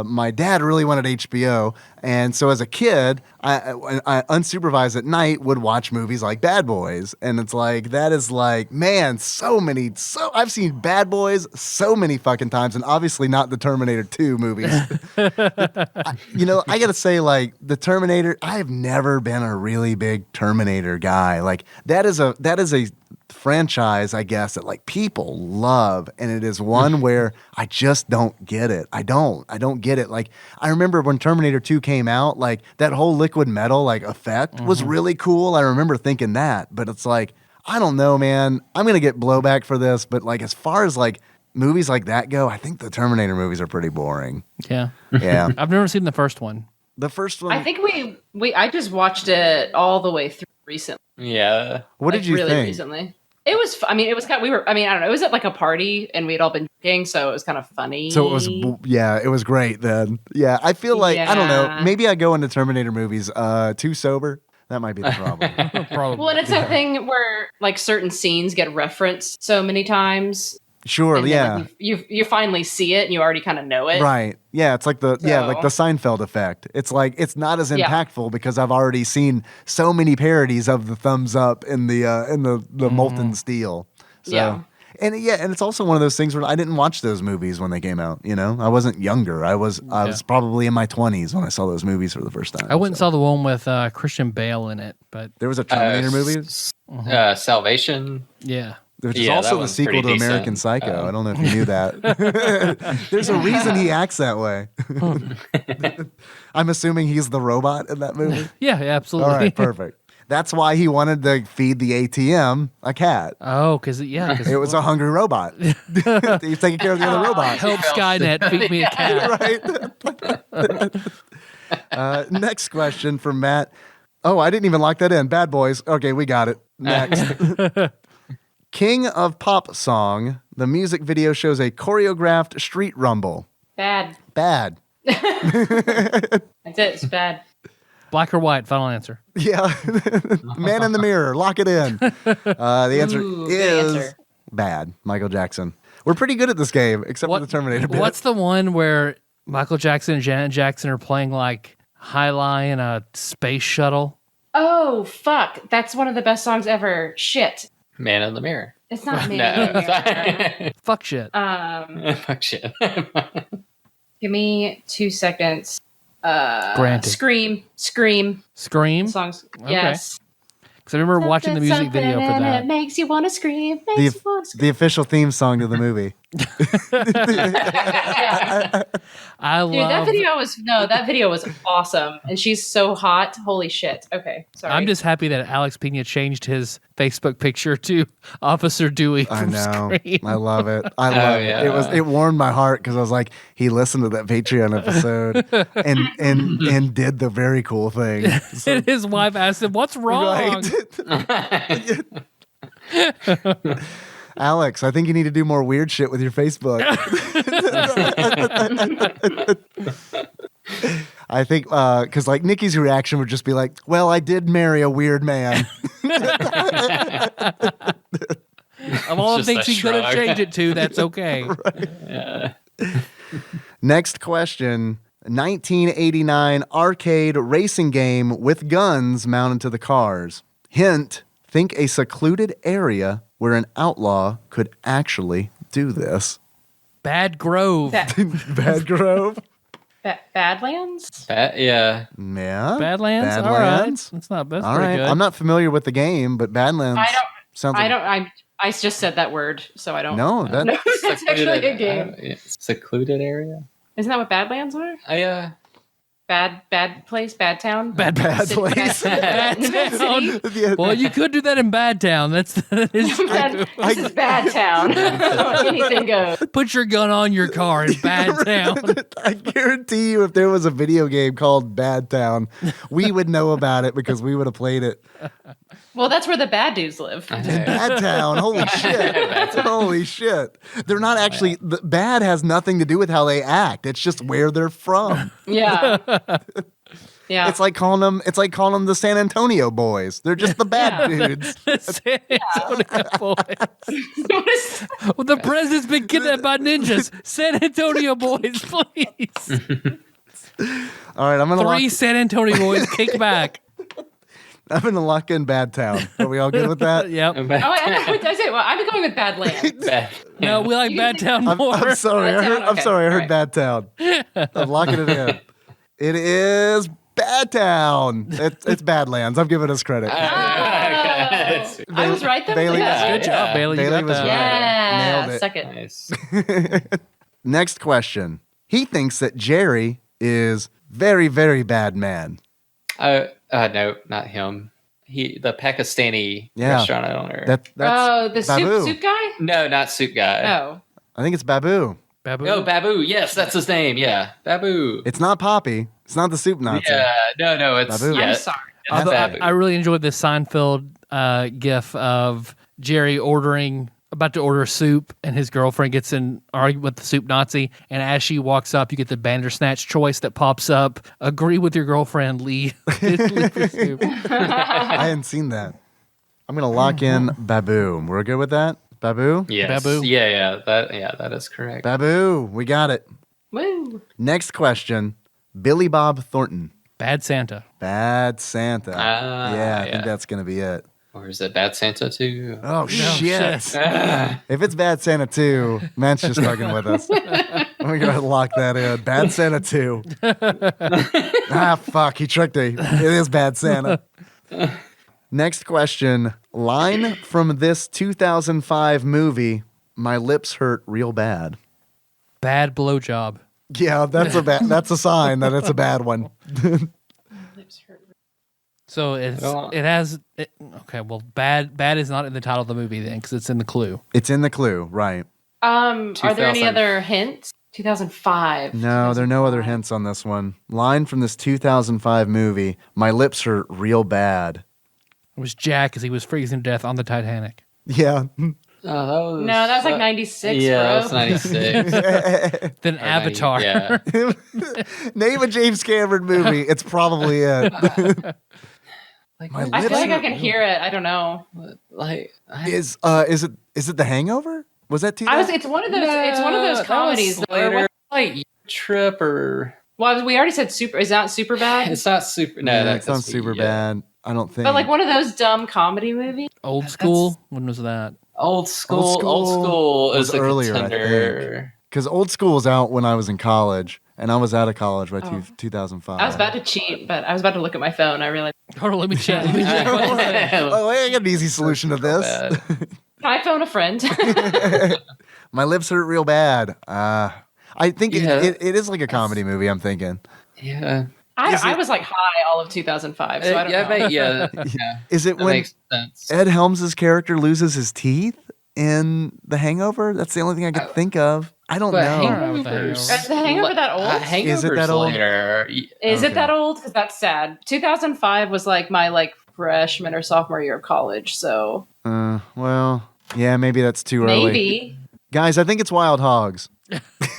my dad really wanted HBO, and so as a kid, I unsupervised at night would watch movies like Bad Boys, and it's like that is like man, I've seen Bad Boys so many fucking times, and obviously not the Terminator 2 movies. I gotta say, like the Terminator, I have never been a really big Terminator guy. Like that is a franchise, I guess, that like people love, and it is one where I just don't get it. I don't get it. Like I remember when Terminator 2 came out, like that whole liquid metal like effect was really cool. I remember thinking that, but it's like I don't know, man. I'm gonna get blowback for this, but like as far as like movies like that go, I think the Terminator movies are pretty boring. Yeah. Yeah. I've never seen the first one. The first one. I think I just watched it all the way through recently. Yeah. What did you really think? Recently. It was. It was kind of. I don't know. It was at like a party, and we'd all been drinking, so it was kind of funny. So it was. Yeah, it was great then. Yeah, I feel like I don't know. Maybe I go into Terminator movies too sober. That might be the problem. Probably. Well, and it's a thing where like certain scenes get referenced so many times. Sure. And Yeah. then, like, you finally see it, and you already kind of know it. Right. Yeah. It's like like the Seinfeld effect. It's like it's not as impactful because I've already seen so many parodies of the thumbs up in the molten steel. So, Yeah. And it's also one of those things where I didn't watch those movies when they came out. I wasn't younger. I was probably in my 20s when I saw those movies for the first time. I went and saw the one with Christian Bale in it, but There was a Terminator movie. Salvation. yeah. which is Yeah, that also the one's sequel to pretty American decent. Psycho. I don't know if you knew that. There's a reason he acts that way. I'm assuming he's the robot in that movie. Yeah, absolutely. All right, perfect. That's why he wanted to feed the ATM a cat. Oh, because It was a hungry robot. He's taking care of the other robot. help Skynet feed me a cat. Right. Next question from Matt. Oh, I didn't even lock that in. Bad Boys. Okay, we got it. Next. King of Pop Song. The music video shows a choreographed street rumble. Bad. Bad. That's it. It's bad. Black or white? Final answer. Yeah. Man in the Mirror. Lock it in. The answer Ooh, is good answer. bad. Michael Jackson. We're pretty good at this game, except for the Terminator bit. What's the one where Michael Jackson and Janet Jackson are playing like High Lie in a space shuttle? Oh, fuck. That's one of the best songs ever. Shit. Man in the Mirror. It's not me. No. Fuck shit. Fuck shit. Give me 2 seconds. Granted. Scream. Scream? Songs. Okay. Yes. Because I remember watching the music video for And it that. makes you want to scream. Makes you want to scream. The official theme song to the movie. I Dude, love. that video was awesome. And she's so hot. Holy shit. Okay. Sorry. I'm just happy that Alex Pena changed his Facebook picture to Officer Dewey I from know. Scream. I love it. I love yeah. it. It warmed my heart because I was like, he listened to that Patreon episode and did the very cool thing. So, And his wife asked him, "What's wrong?" right. Alex, I think you need to do more weird shit with your Facebook. I think because like Nikki's reaction would just be like, "Well, I did marry a weird man." Of all the Just things a he could have shrug. changed it to, that's okay. Next question. 1989 arcade racing game with guns mounted to the cars. Hint, think a secluded area where an outlaw could actually do this. Bad Grove. Bad Grove? Badlands? Yeah. Yeah. Badlands? All right. Badlands? That's not bad. All right. Good. I'm not familiar with the game, but Badlands sounds like... I just said that word, so I don't. No, that... No, that's actually a game. Secluded area. Isn't that what Badlands are? Bad place, bad town. Bad City- place. Bad Town. Yeah. Well, you could do that in Bad Town. That is This is bad town. Anything goes. put your gun on your car in Bad Town. I guarantee you if there was a video game called Bad Town, we would know about it because we would have played it. Well, that's where the bad dudes live. Bad Town. Holy shit. Holy shit. They're not actually, the bad has nothing to do with how they act. It's just where they're from. Yeah. Yeah. It's like calling them the San Antonio boys. They're just the bad dudes. San Antonio boys. Well, the president's been kidnapped by ninjas. San Antonio boys, please. All right, I'm gonna 3 San Antonio boys kick back. lock in Bad Town. Are we all good with that? Yep. Oh, wait, what did I say? Well, I'm going with Badlands. No, we like Bad Town more. I'm sorry. Bad Town? I'm Okay. sorry. I heard All right. Bad Town. I'm locking it in. It is Bad Town. It's Badlands. I'm giving us credit. I was right though. Bailey- Yeah. Good job, Bailey. You Bailey got was that. right. Yeah. Nailed it. Suck it. Nice. Next question. He thinks that Jerry is very, very bad man. No, not him. The Pakistani Yeah. restaurant owner. That's Oh, the Babu. soup guy? No, not Soup Guy. Oh. I think it's Babu. Babu. Oh, Babu. Yes, that's his name. Yeah, Babu. It's not Poppy. It's not the soup Nazi. Yeah, no, it's Babu. yeah. I'm sorry. it's Although Babu. I really enjoyed the Seinfeld gif of Jerry about to order soup, and his girlfriend gets in argument with the soup Nazi, and as she walks up, you get the Bandersnatch choice that pops up. Agree with your girlfriend, leave your soup. I hadn't seen that. I'm gonna lock in Babu. We're good with that? Babu? Yes. Babu. Yeah, that is correct. Babu. We got it. Woo. Next question. Billy Bob Thornton. Bad Santa. Bad Santa. Ah, I think yeah. that's gonna be it. Or is it Bad Santa too? Oh shit. Ah. If it's Bad Santa 2, Matt's just fucking with us. I'm gonna go ahead and lock that in. Bad Santa 2. Fuck, he tricked me. It is Bad Santa. Next question. Line from this 2005 movie, "My lips hurt real bad." Bad blowjob. Yeah, that's a sign that it's a bad one. So okay. Well, bad is not in the title of the movie then, because it's in the clue. It's in the clue, right? Are there any other hints? 2005. No, there are no other hints on this one. Line from this 2005 movie, "My lips hurt real bad." It was Jack because he was freezing to death on the Titanic. Yeah. Oh, that was like 96, yeah, bro. that was 96. Then Avatar. Yeah. Name a James Cameron movie. It's probably it. My I feel like I lips can hear it. I don't know. Is it The Hangover? Was that 2000? It's one of those comedies. Like Trip or we already said super. Is that super bad? it's not super. No, Yeah, that it sounds super bad. I don't think. But like one of those dumb comedy movies. Old School. When was that? Old School was is a earlier, I contender. Because Old School was out when I was in college, and I was out of college by 2005. I was about to cheat, but I was about to look at my phone. I realized. Hold on, let me check. Let me check. Oh, I got an easy solution to this. Can I phone a friend? My lips hurt real bad. I think it is like a comedy movie, I'm thinking. Yeah. I was like high all of 2005, so I don't know. Yeah. Is it That when makes sense. Ed Helms' character loses his teeth in The Hangover? That's the only thing I could think of. I don't know. Hangovers. Is The Hangover that old? Hangovers Is it that old? later. Is it that old? Because that's sad. 2005 was like my freshman or sophomore year of college, so Well, yeah, maybe that's too early. maybe. Guys, I think it's Wild Hogs.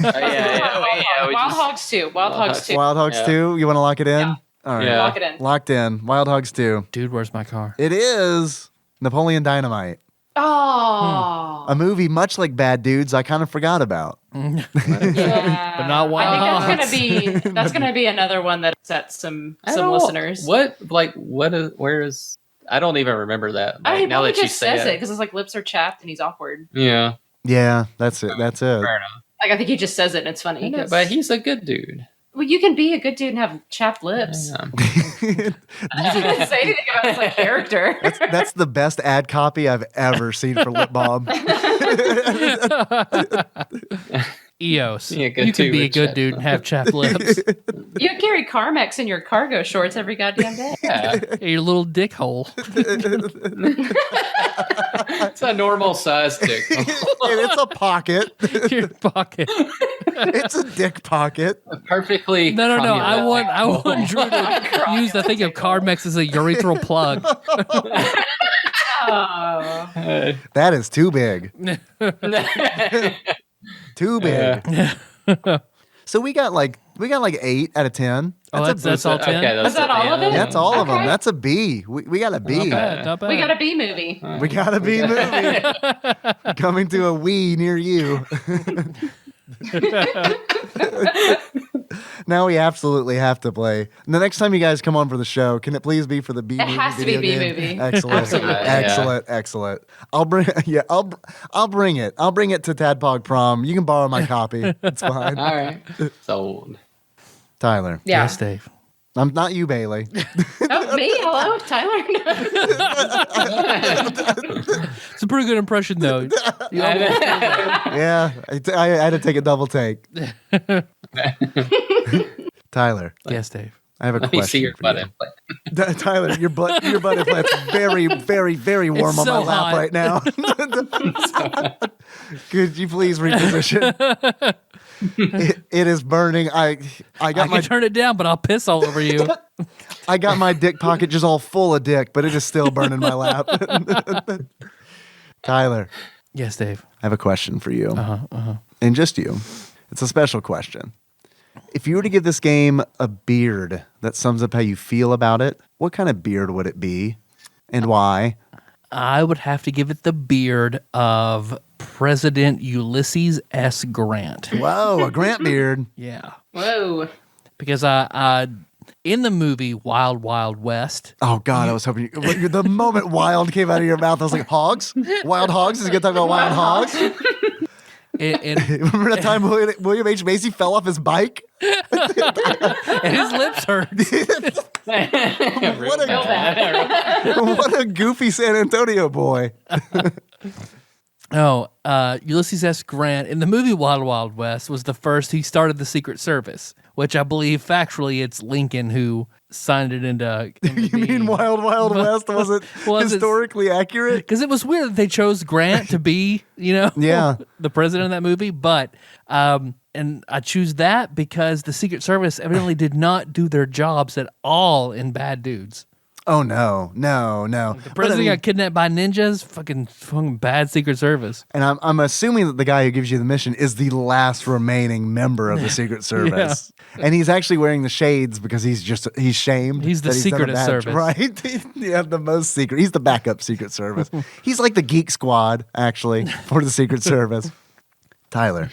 Wild Hogs 2. Wild Hogs 2. Wild Hogs 2? You want to lock it in? Yeah. All right. Yeah. Lock it in. Locked in. Wild Hogs 2. Dude, where's my car? It is Napoleon Dynamite. Oh. A movie much like Bad Dudes I kind of forgot about. Yeah. But not Wild I Hogs. think that's gonna be another one that upsets some listeners. Where is I don't even remember that. I mean, now he that you just say says it because his lips are chapped and he's awkward. Yeah. Yeah, that's it. That's it. Fair enough. I think he just says it and it's funny. But he's a good dude. Well, you can be a good dude and have chapped lips. Yeah. I didn't say anything about his character. That's the best ad copy I've ever seen for lip balm. EOS. Yeah, good You can too, be a with good chapped dude and have chapped lips. You carry Carmex in your cargo shorts every goddamn day. Yeah. Your little dick hole. It's a normal size dick. And it's a pocket. Your pocket. It's a dick pocket. Perfectly. No. I cromulent. want Drew to use the thing of Carmex as a urethral plug. Oh. That is too big. Too big. So we got like 8 out of 10. That's all 10? Okay, Is that all of it? That's all of them. Okay. That's a B. We got a B. Not bad. We got a B movie. We got a B movie coming to a Wii near you. Now we absolutely have to play. The next time you guys come on for the show, can it please be for the B movie? It has to be video B game? movie. Excellent. Absolutely. Excellent. I'll bring it. I'll bring it to Tadpog Prom. You can borrow my copy. It's fine. All right. Sold. Tyler. Yeah. Yes, Dave. I'm not you, Bailey. Oh, me? Hello? Tyler? It's a pretty good impression, though. Yeah, I had to take a double take. Tyler, Yes, Dave. I have a Let question. me see your for butt you. implant. Tyler, your butt implant's very, very, very warm It's on so my lap hot. right now. Could you please reposition? It is burning. I I got can my turn it down, but I'll piss all over you. I got my dick pocket just all full of dick, but it is still burning my lap. Tyler, Yes, Dave. I have a question for you. Uh-huh. And just you. It's a special question. If you were to give this game a beard that sums up how you feel about it, what kind of beard would it be and why? I would have to give it the beard of President Ulysses S. Grant. Whoa, a Grant beard. Yeah. Whoa. Because in the movie Wild Wild West, Oh, God, I was hoping the moment wild came out of your mouth, I was like, hogs? Wild hogs? Is he going to talk about wild hogs? Remember the time William H. Macy fell off his bike? and his lips hurt. Real What a- bad. What a goofy San Antonio boy. Ulysses S. Grant in the movie Wild Wild West was the first he started the Secret Service, which I believe factually it's Lincoln who signed it into You mean Wild Wild West wasn't historically accurate? Because it was weird that they chose Grant to be, Yeah. the president of that movie. But, and I choose that because the Secret Service evidently did not do their jobs at all in Bad Dudes. Oh, no. The president got kidnapped by ninjas, fucking bad Secret Service. And I'm assuming that the guy who gives you the mission is the last remaining member of the Secret Service. And he's actually wearing the shades because he's shamed. He's the that done a secret bad- service. Right? Yeah, the most secret. He's the backup Secret Service. He's like the geek squad, actually, for the Secret Service. Tyler,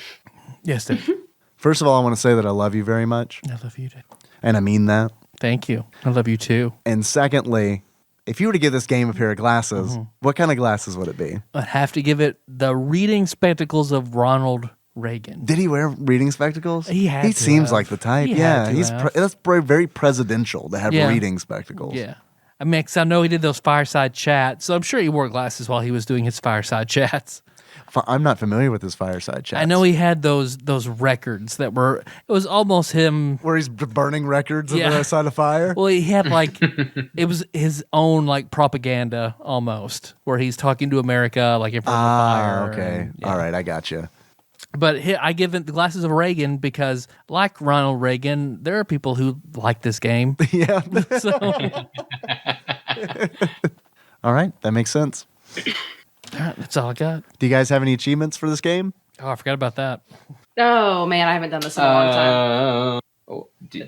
Yes, Dave. first of all, I want to say that I love you very much. I love you, Dave. And I mean that. Thank you. I love you too. And secondly, if you were to give this game a pair of glasses, what kind of glasses would it be? I'd have to give it the reading spectacles of Ronald Reagan. Did he wear reading spectacles? He had to seems have. like the type. He Yeah, had to have. that's very presidential to have Yeah. reading spectacles. Yeah. I mean, 'cause I know he did those fireside chats, so I'm sure he wore glasses while he was doing his fireside chats. I'm not familiar with his fireside chats. I know he had those records that were, it was almost him. where he's burning records Yeah. on the other side of fire. Well, he had like, it was his own like propaganda almost, where he's talking to America like in front of a fire. Okay. and- yeah. All right, I got you. But I give it the glasses of Reagan because, like Ronald Reagan, there are people who like this game. Yeah. So, All right, that makes sense. all right, that's all I got. Do you guys have any achievements for this game? Oh, I forgot about that. Oh man, I haven't done this in a long time.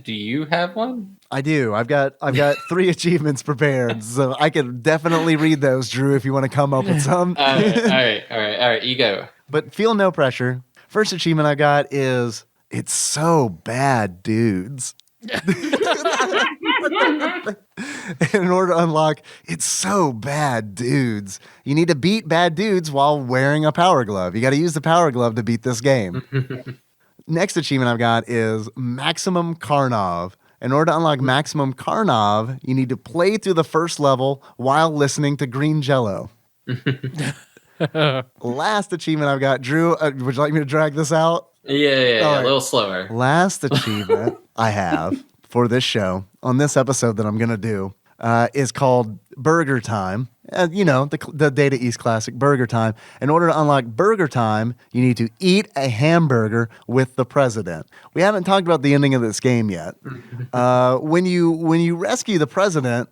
Do you have one? I do. I've got 3 achievements prepared, so I can definitely read those, Drew, if you want to come up with some. All right. You go. But feel no pressure. First achievement I got is it's so bad, dudes. In order to unlock it's so bad, dudes, you need to beat bad dudes while wearing a power glove. You got to use the power glove to beat this game. Next achievement I've got is Maximum Karnov. In order to unlock Maximum Karnov, you need to play through the first level while listening to Green Jello. Last achievement I've got, Drew, would you like me to drag this out? Yeah, All a right. little slower. Last achievement I have for this show, on this episode that I'm going to do, is called Burger Time. The Data East Classic, Burger Time. In order to unlock Burger Time, you need to eat a hamburger with the president. We haven't talked about the ending of this game yet. When you rescue the president,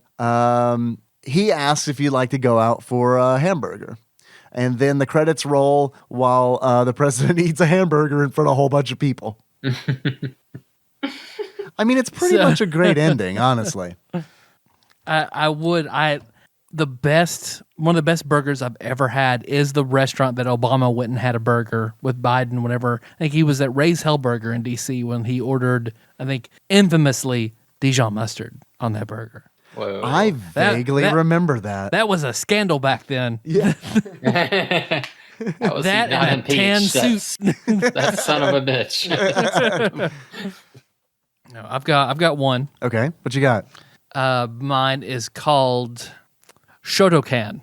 he asks if you'd like to go out for a hamburger. And then the credits roll while the president eats a hamburger in front of a whole bunch of people. I mean, it's pretty much a great ending, honestly. One of the best burgers I've ever had is the restaurant that Obama went and had a burger with Biden whenever, I think he was at Ray's Hellburger in D.C. when he ordered, I think, infamously Dijon mustard on that burger. Whoa. I vaguely remember that. That was a scandal back then. Yeah. that was That not and a tan impeached. suit. That son of a bitch. No, I've got one. Okay, what you got? Mine is called Shotokan.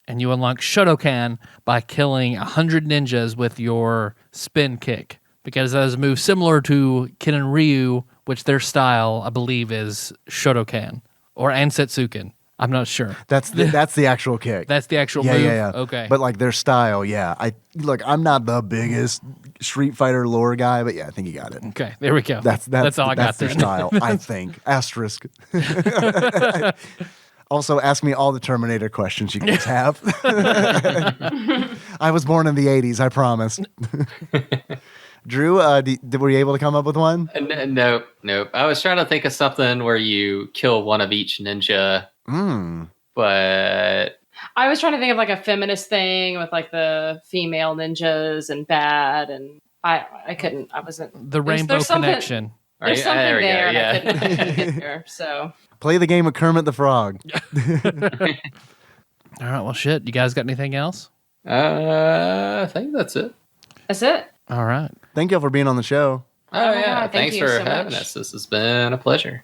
And you unlock Shotokan by killing 100 ninjas with your spin kick. Because that is a move similar to Ken and Ryu, which their style, I believe, is Shotokan. Or Ansetsuken. I'm not sure. That's the actual kick. That's the actual yeah, move? yeah. Okay. But like their style, yeah. I'm not the biggest Street Fighter lore guy, but yeah, I think you got it. Okay, there we go. That's all I got That's their then. style, I think. Asterisk. Also, ask me all the Terminator questions you guys have. I was born in the 80s, I promise. Drew, were you able to come up with one? Nope. I was trying to think of something where you kill one of each ninja, but I was trying to think of like a feminist thing with like the female ninjas and bad, and I couldn't. I wasn't. The Rainbow Connection. There's something there we go, there, and yeah. I couldn't get there. So Play the game of Kermit the Frog. All right, well, shit. You guys got anything else? I think that's it. that's it. All right. Thank you for being on the show. Oh my yeah, God, thank thanks you for so having much. us. This has been a pleasure.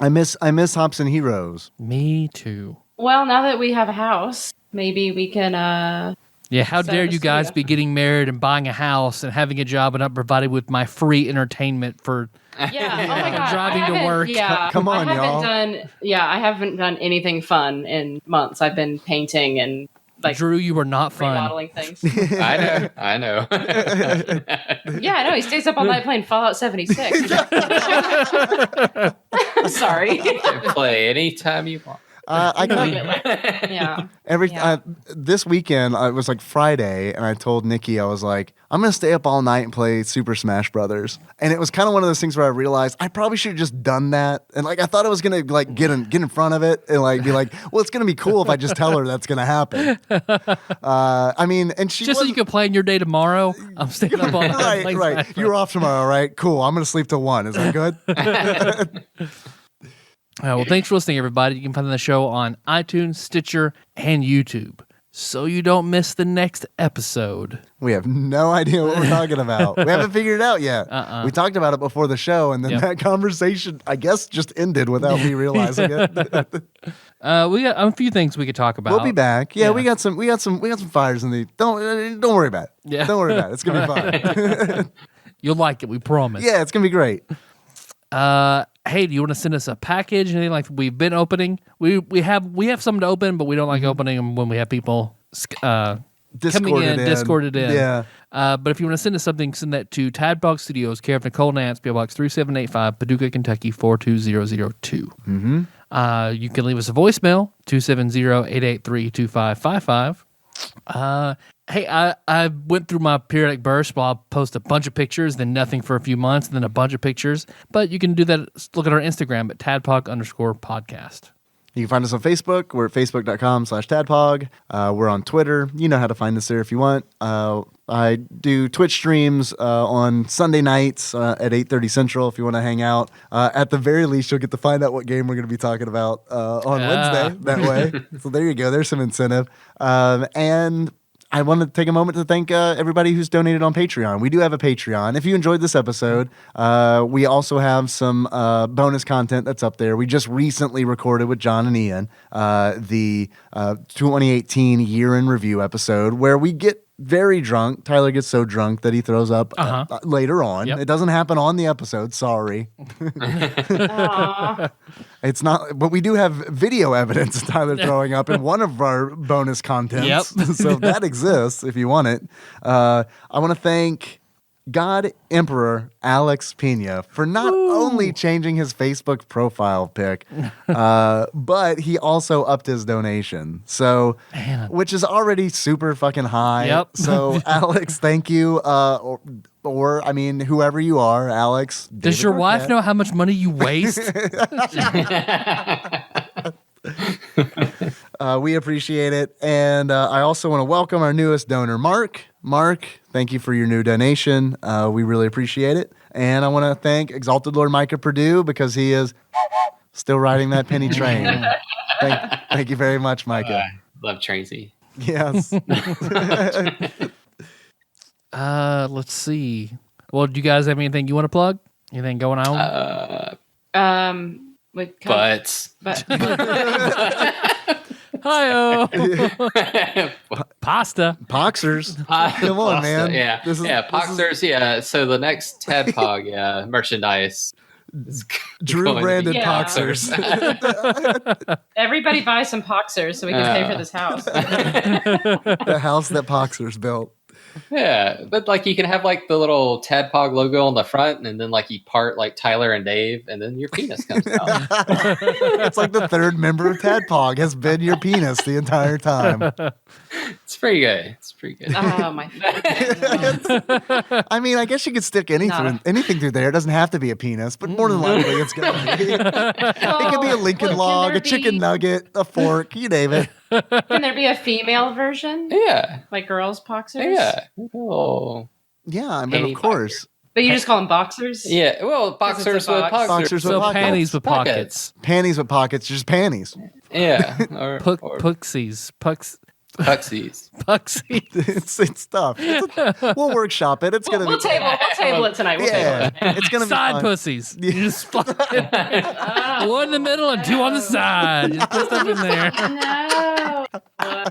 I miss Hops and Heroes. Me too. Well, now that we have a house, maybe we can. Yeah, how set dare up a you guys studio. be getting married and buying a house and having a job and not provided with my free entertainment for Yeah. Oh my god. Driving I to haven't- work. Yeah. Come on, I haven't y'all. I haven't done anything fun in months. I've been painting and like Drew, you were not fun. remodeling things. I know. Yeah, I know. He stays up all night playing Fallout 76. Sorry. Play anytime you want. I got Yeah. every this weekend. It was like Friday, and I told Nikki, I was like, I'm gonna stay up all night and play Super Smash Brothers. And it was kind of one of those things where I realized I probably should have just done that. And like I thought I was gonna like get in front of it and like be like, well, it's gonna be cool if I just tell her that's gonna happen. I mean, and she Just so you can play in your day tomorrow. I'm staying up all night. right, playing right. Smash You're off tomorrow, right? Cool. I'm gonna sleep till 1. Is that good? Well, thanks for listening, everybody. You can find the show on iTunes, Stitcher, and YouTube. So you don't miss the next episode. We have no idea what we're talking about. We haven't figured it out yet. We talked about it before the show, and then Yep. that conversation, I guess, just ended without me realizing it. We got a few things we could talk about. We'll be back. Yeah, Yeah. we got some fires in the. Don't worry about it. Yeah. Don't worry about it. It's gonna be fine. You'll like it, we promise. Yeah, it's gonna be great. Hey, do you want to send us a package? Anything like we've been opening? We have something to open, but we don't like opening them when we have people coming in, discorded in. Yeah. But if you want to send us something, send that to TADPOG Studios, care of Nicole Nance, PO Box 3785, Paducah, Kentucky 42002. Mm-hmm. You can leave us a voicemail 270-883-2555. Hey, I went through my periodic burst while I post a bunch of pictures, then nothing for a few months, and then a bunch of pictures. But you can do that. Look at our Instagram at tadpog_podcast. You can find us on Facebook. We're at facebook.com/tadpog. We're on Twitter. You know how to find us there if you want. I do Twitch streams on Sunday nights at 8:30 Central if you want to hang out. At the very least, you'll get to find out what game we're going to be talking about on Wednesday that way. So there you go. There's some incentive. And I want to take a moment to thank everybody who's donated on Patreon. We do have a Patreon. If you enjoyed this episode, we also have some bonus content that's up there. We just recently recorded with John and Ian the 2018 year in review episode where we get very drunk. Tyler gets so drunk that he throws up later on. Yep. It doesn't happen on the episode. Sorry. Aw. It's not, but we do have video evidence of Tyler throwing up in one of our bonus contents. Yep. So that exists if you want it. I want to thank God Emperor Alex Pena for not only changing his Facebook profile pic, but he also upped his donation. So, which is already super fucking high. Yep. So, Alex, thank you. Or I mean, whoever you are, Alex. Does David your wife Arquette. know how much money you waste? We appreciate it. And I also want to welcome our newest donor, Mark. Mark, thank you for your new donation. We really appreciate it. And I want to thank Exalted Lord Micah Purdue because he is still riding that penny train. Thank you very much, Micah. Love Tracy. Yes. Let's see. Well, do you guys have anything you want to plug? Anything going on? But Hi-oh. Pasta. Poxers. Come on, man. Yeah, This is- Poxers. Yeah, so the next TADPOG merchandise. is Drew going to be branded Yeah. Poxers. Everybody buy some Poxers so we can pay for this house. The house that Poxers built. Yeah, but like you can have like the little TADPOG logo on the front, and then like you part like Tyler and Dave, and then your penis comes out. It's like the third member of TADPOG has been your penis the entire time. It's pretty good. It's pretty good. Oh my God. I mean, I guess you could stick anything through there. It doesn't have to be a penis, but more than likely it's going to be. It could be a Lincoln log, a chicken nugget, a fork, you name it. Can there be a female version? Yeah, Like girls' Poxers? yeah. Oh, Yeah, I mean, Penny of course. But you just call them boxers? yeah. Well, Because boxers it's a with box. boxers. Boxers with So pockets. panties with pockets. Panties with pockets, just panties. Yeah, or Puxies. Pucks. Puxies. Puxy. It's tough. We'll workshop it. It's gonna We'll be table it tonight. We'll yeah. table it. It's gonna be Side fun. pussies. You just fucking one in the middle and two on the side. Just put stuff in there. No.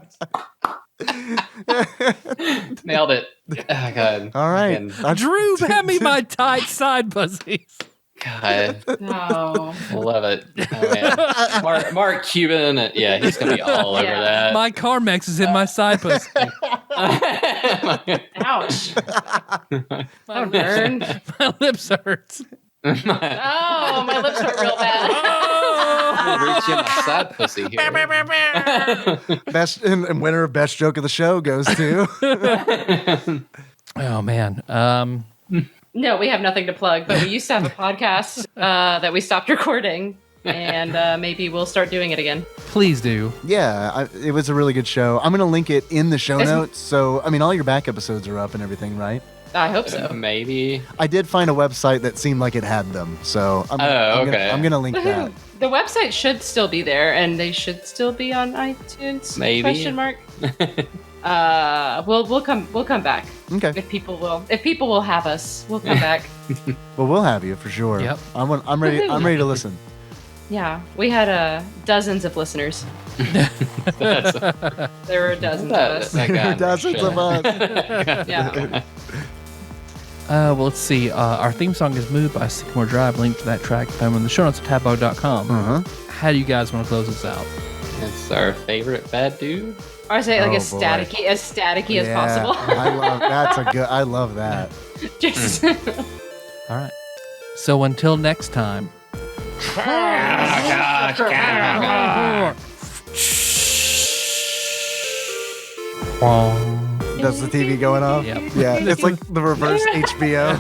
Nailed it. Oh, God. All right. Again. Drew, hand me my tight side pussies. God. No. Love it. Oh, man. Mark Cuban. Yeah, he's going to be all over Yeah. that. My Carmex is in my side pussy. Ouch. That burned. My lips hurt. Oh, my lips hurt real bad. Reach in my side pussy here. Best and winner of best joke of the show goes to. Oh man. No, we have nothing to plug, but we used to have a podcast that we stopped recording, and maybe we'll start doing it again. Please do. Yeah, it was a really good show. I'm gonna link it in the show Is- notes. So I mean, all your back episodes are up and everything, right? I hope so. Maybe. I did find a website that seemed like it had them, so I'm okay. I'm gonna link that. The website should still be there, and they should still be on iTunes. Maybe. Question mark. We'll come back Okay. if people will have us. We'll come back. Well, we'll have you for sure. Yep. I'm ready. I'm ready to listen. Yeah, we had dozens of listeners. There were dozens of us. Dozens of us. Yeah. Well, let's see. Our theme song is Moved by Sycamore Drive. Link to that track found in the show notes at tadpog.com. Uh-huh. How do you guys want to close this out? It's our favorite bad dude. Or say like Oh, as staticky as possible. I love that. Just All right. So until next time. That's the TV going off? Yep. Yeah, it's like the reverse HBO.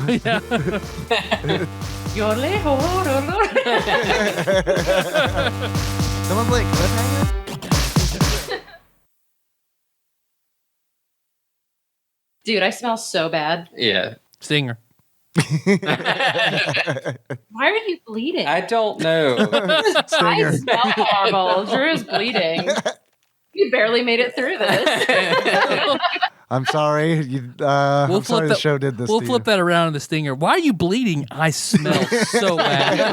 Someone's like, cliffhanger? Dude, I smell so bad. Yeah. Stinger. Why are you bleeding? I don't know. I smell horrible. Drew is bleeding. You barely made it through this. I'm sorry. I'm sorry the show did this We'll to flip that around in the Stinger. Why are you bleeding? I smell so bad.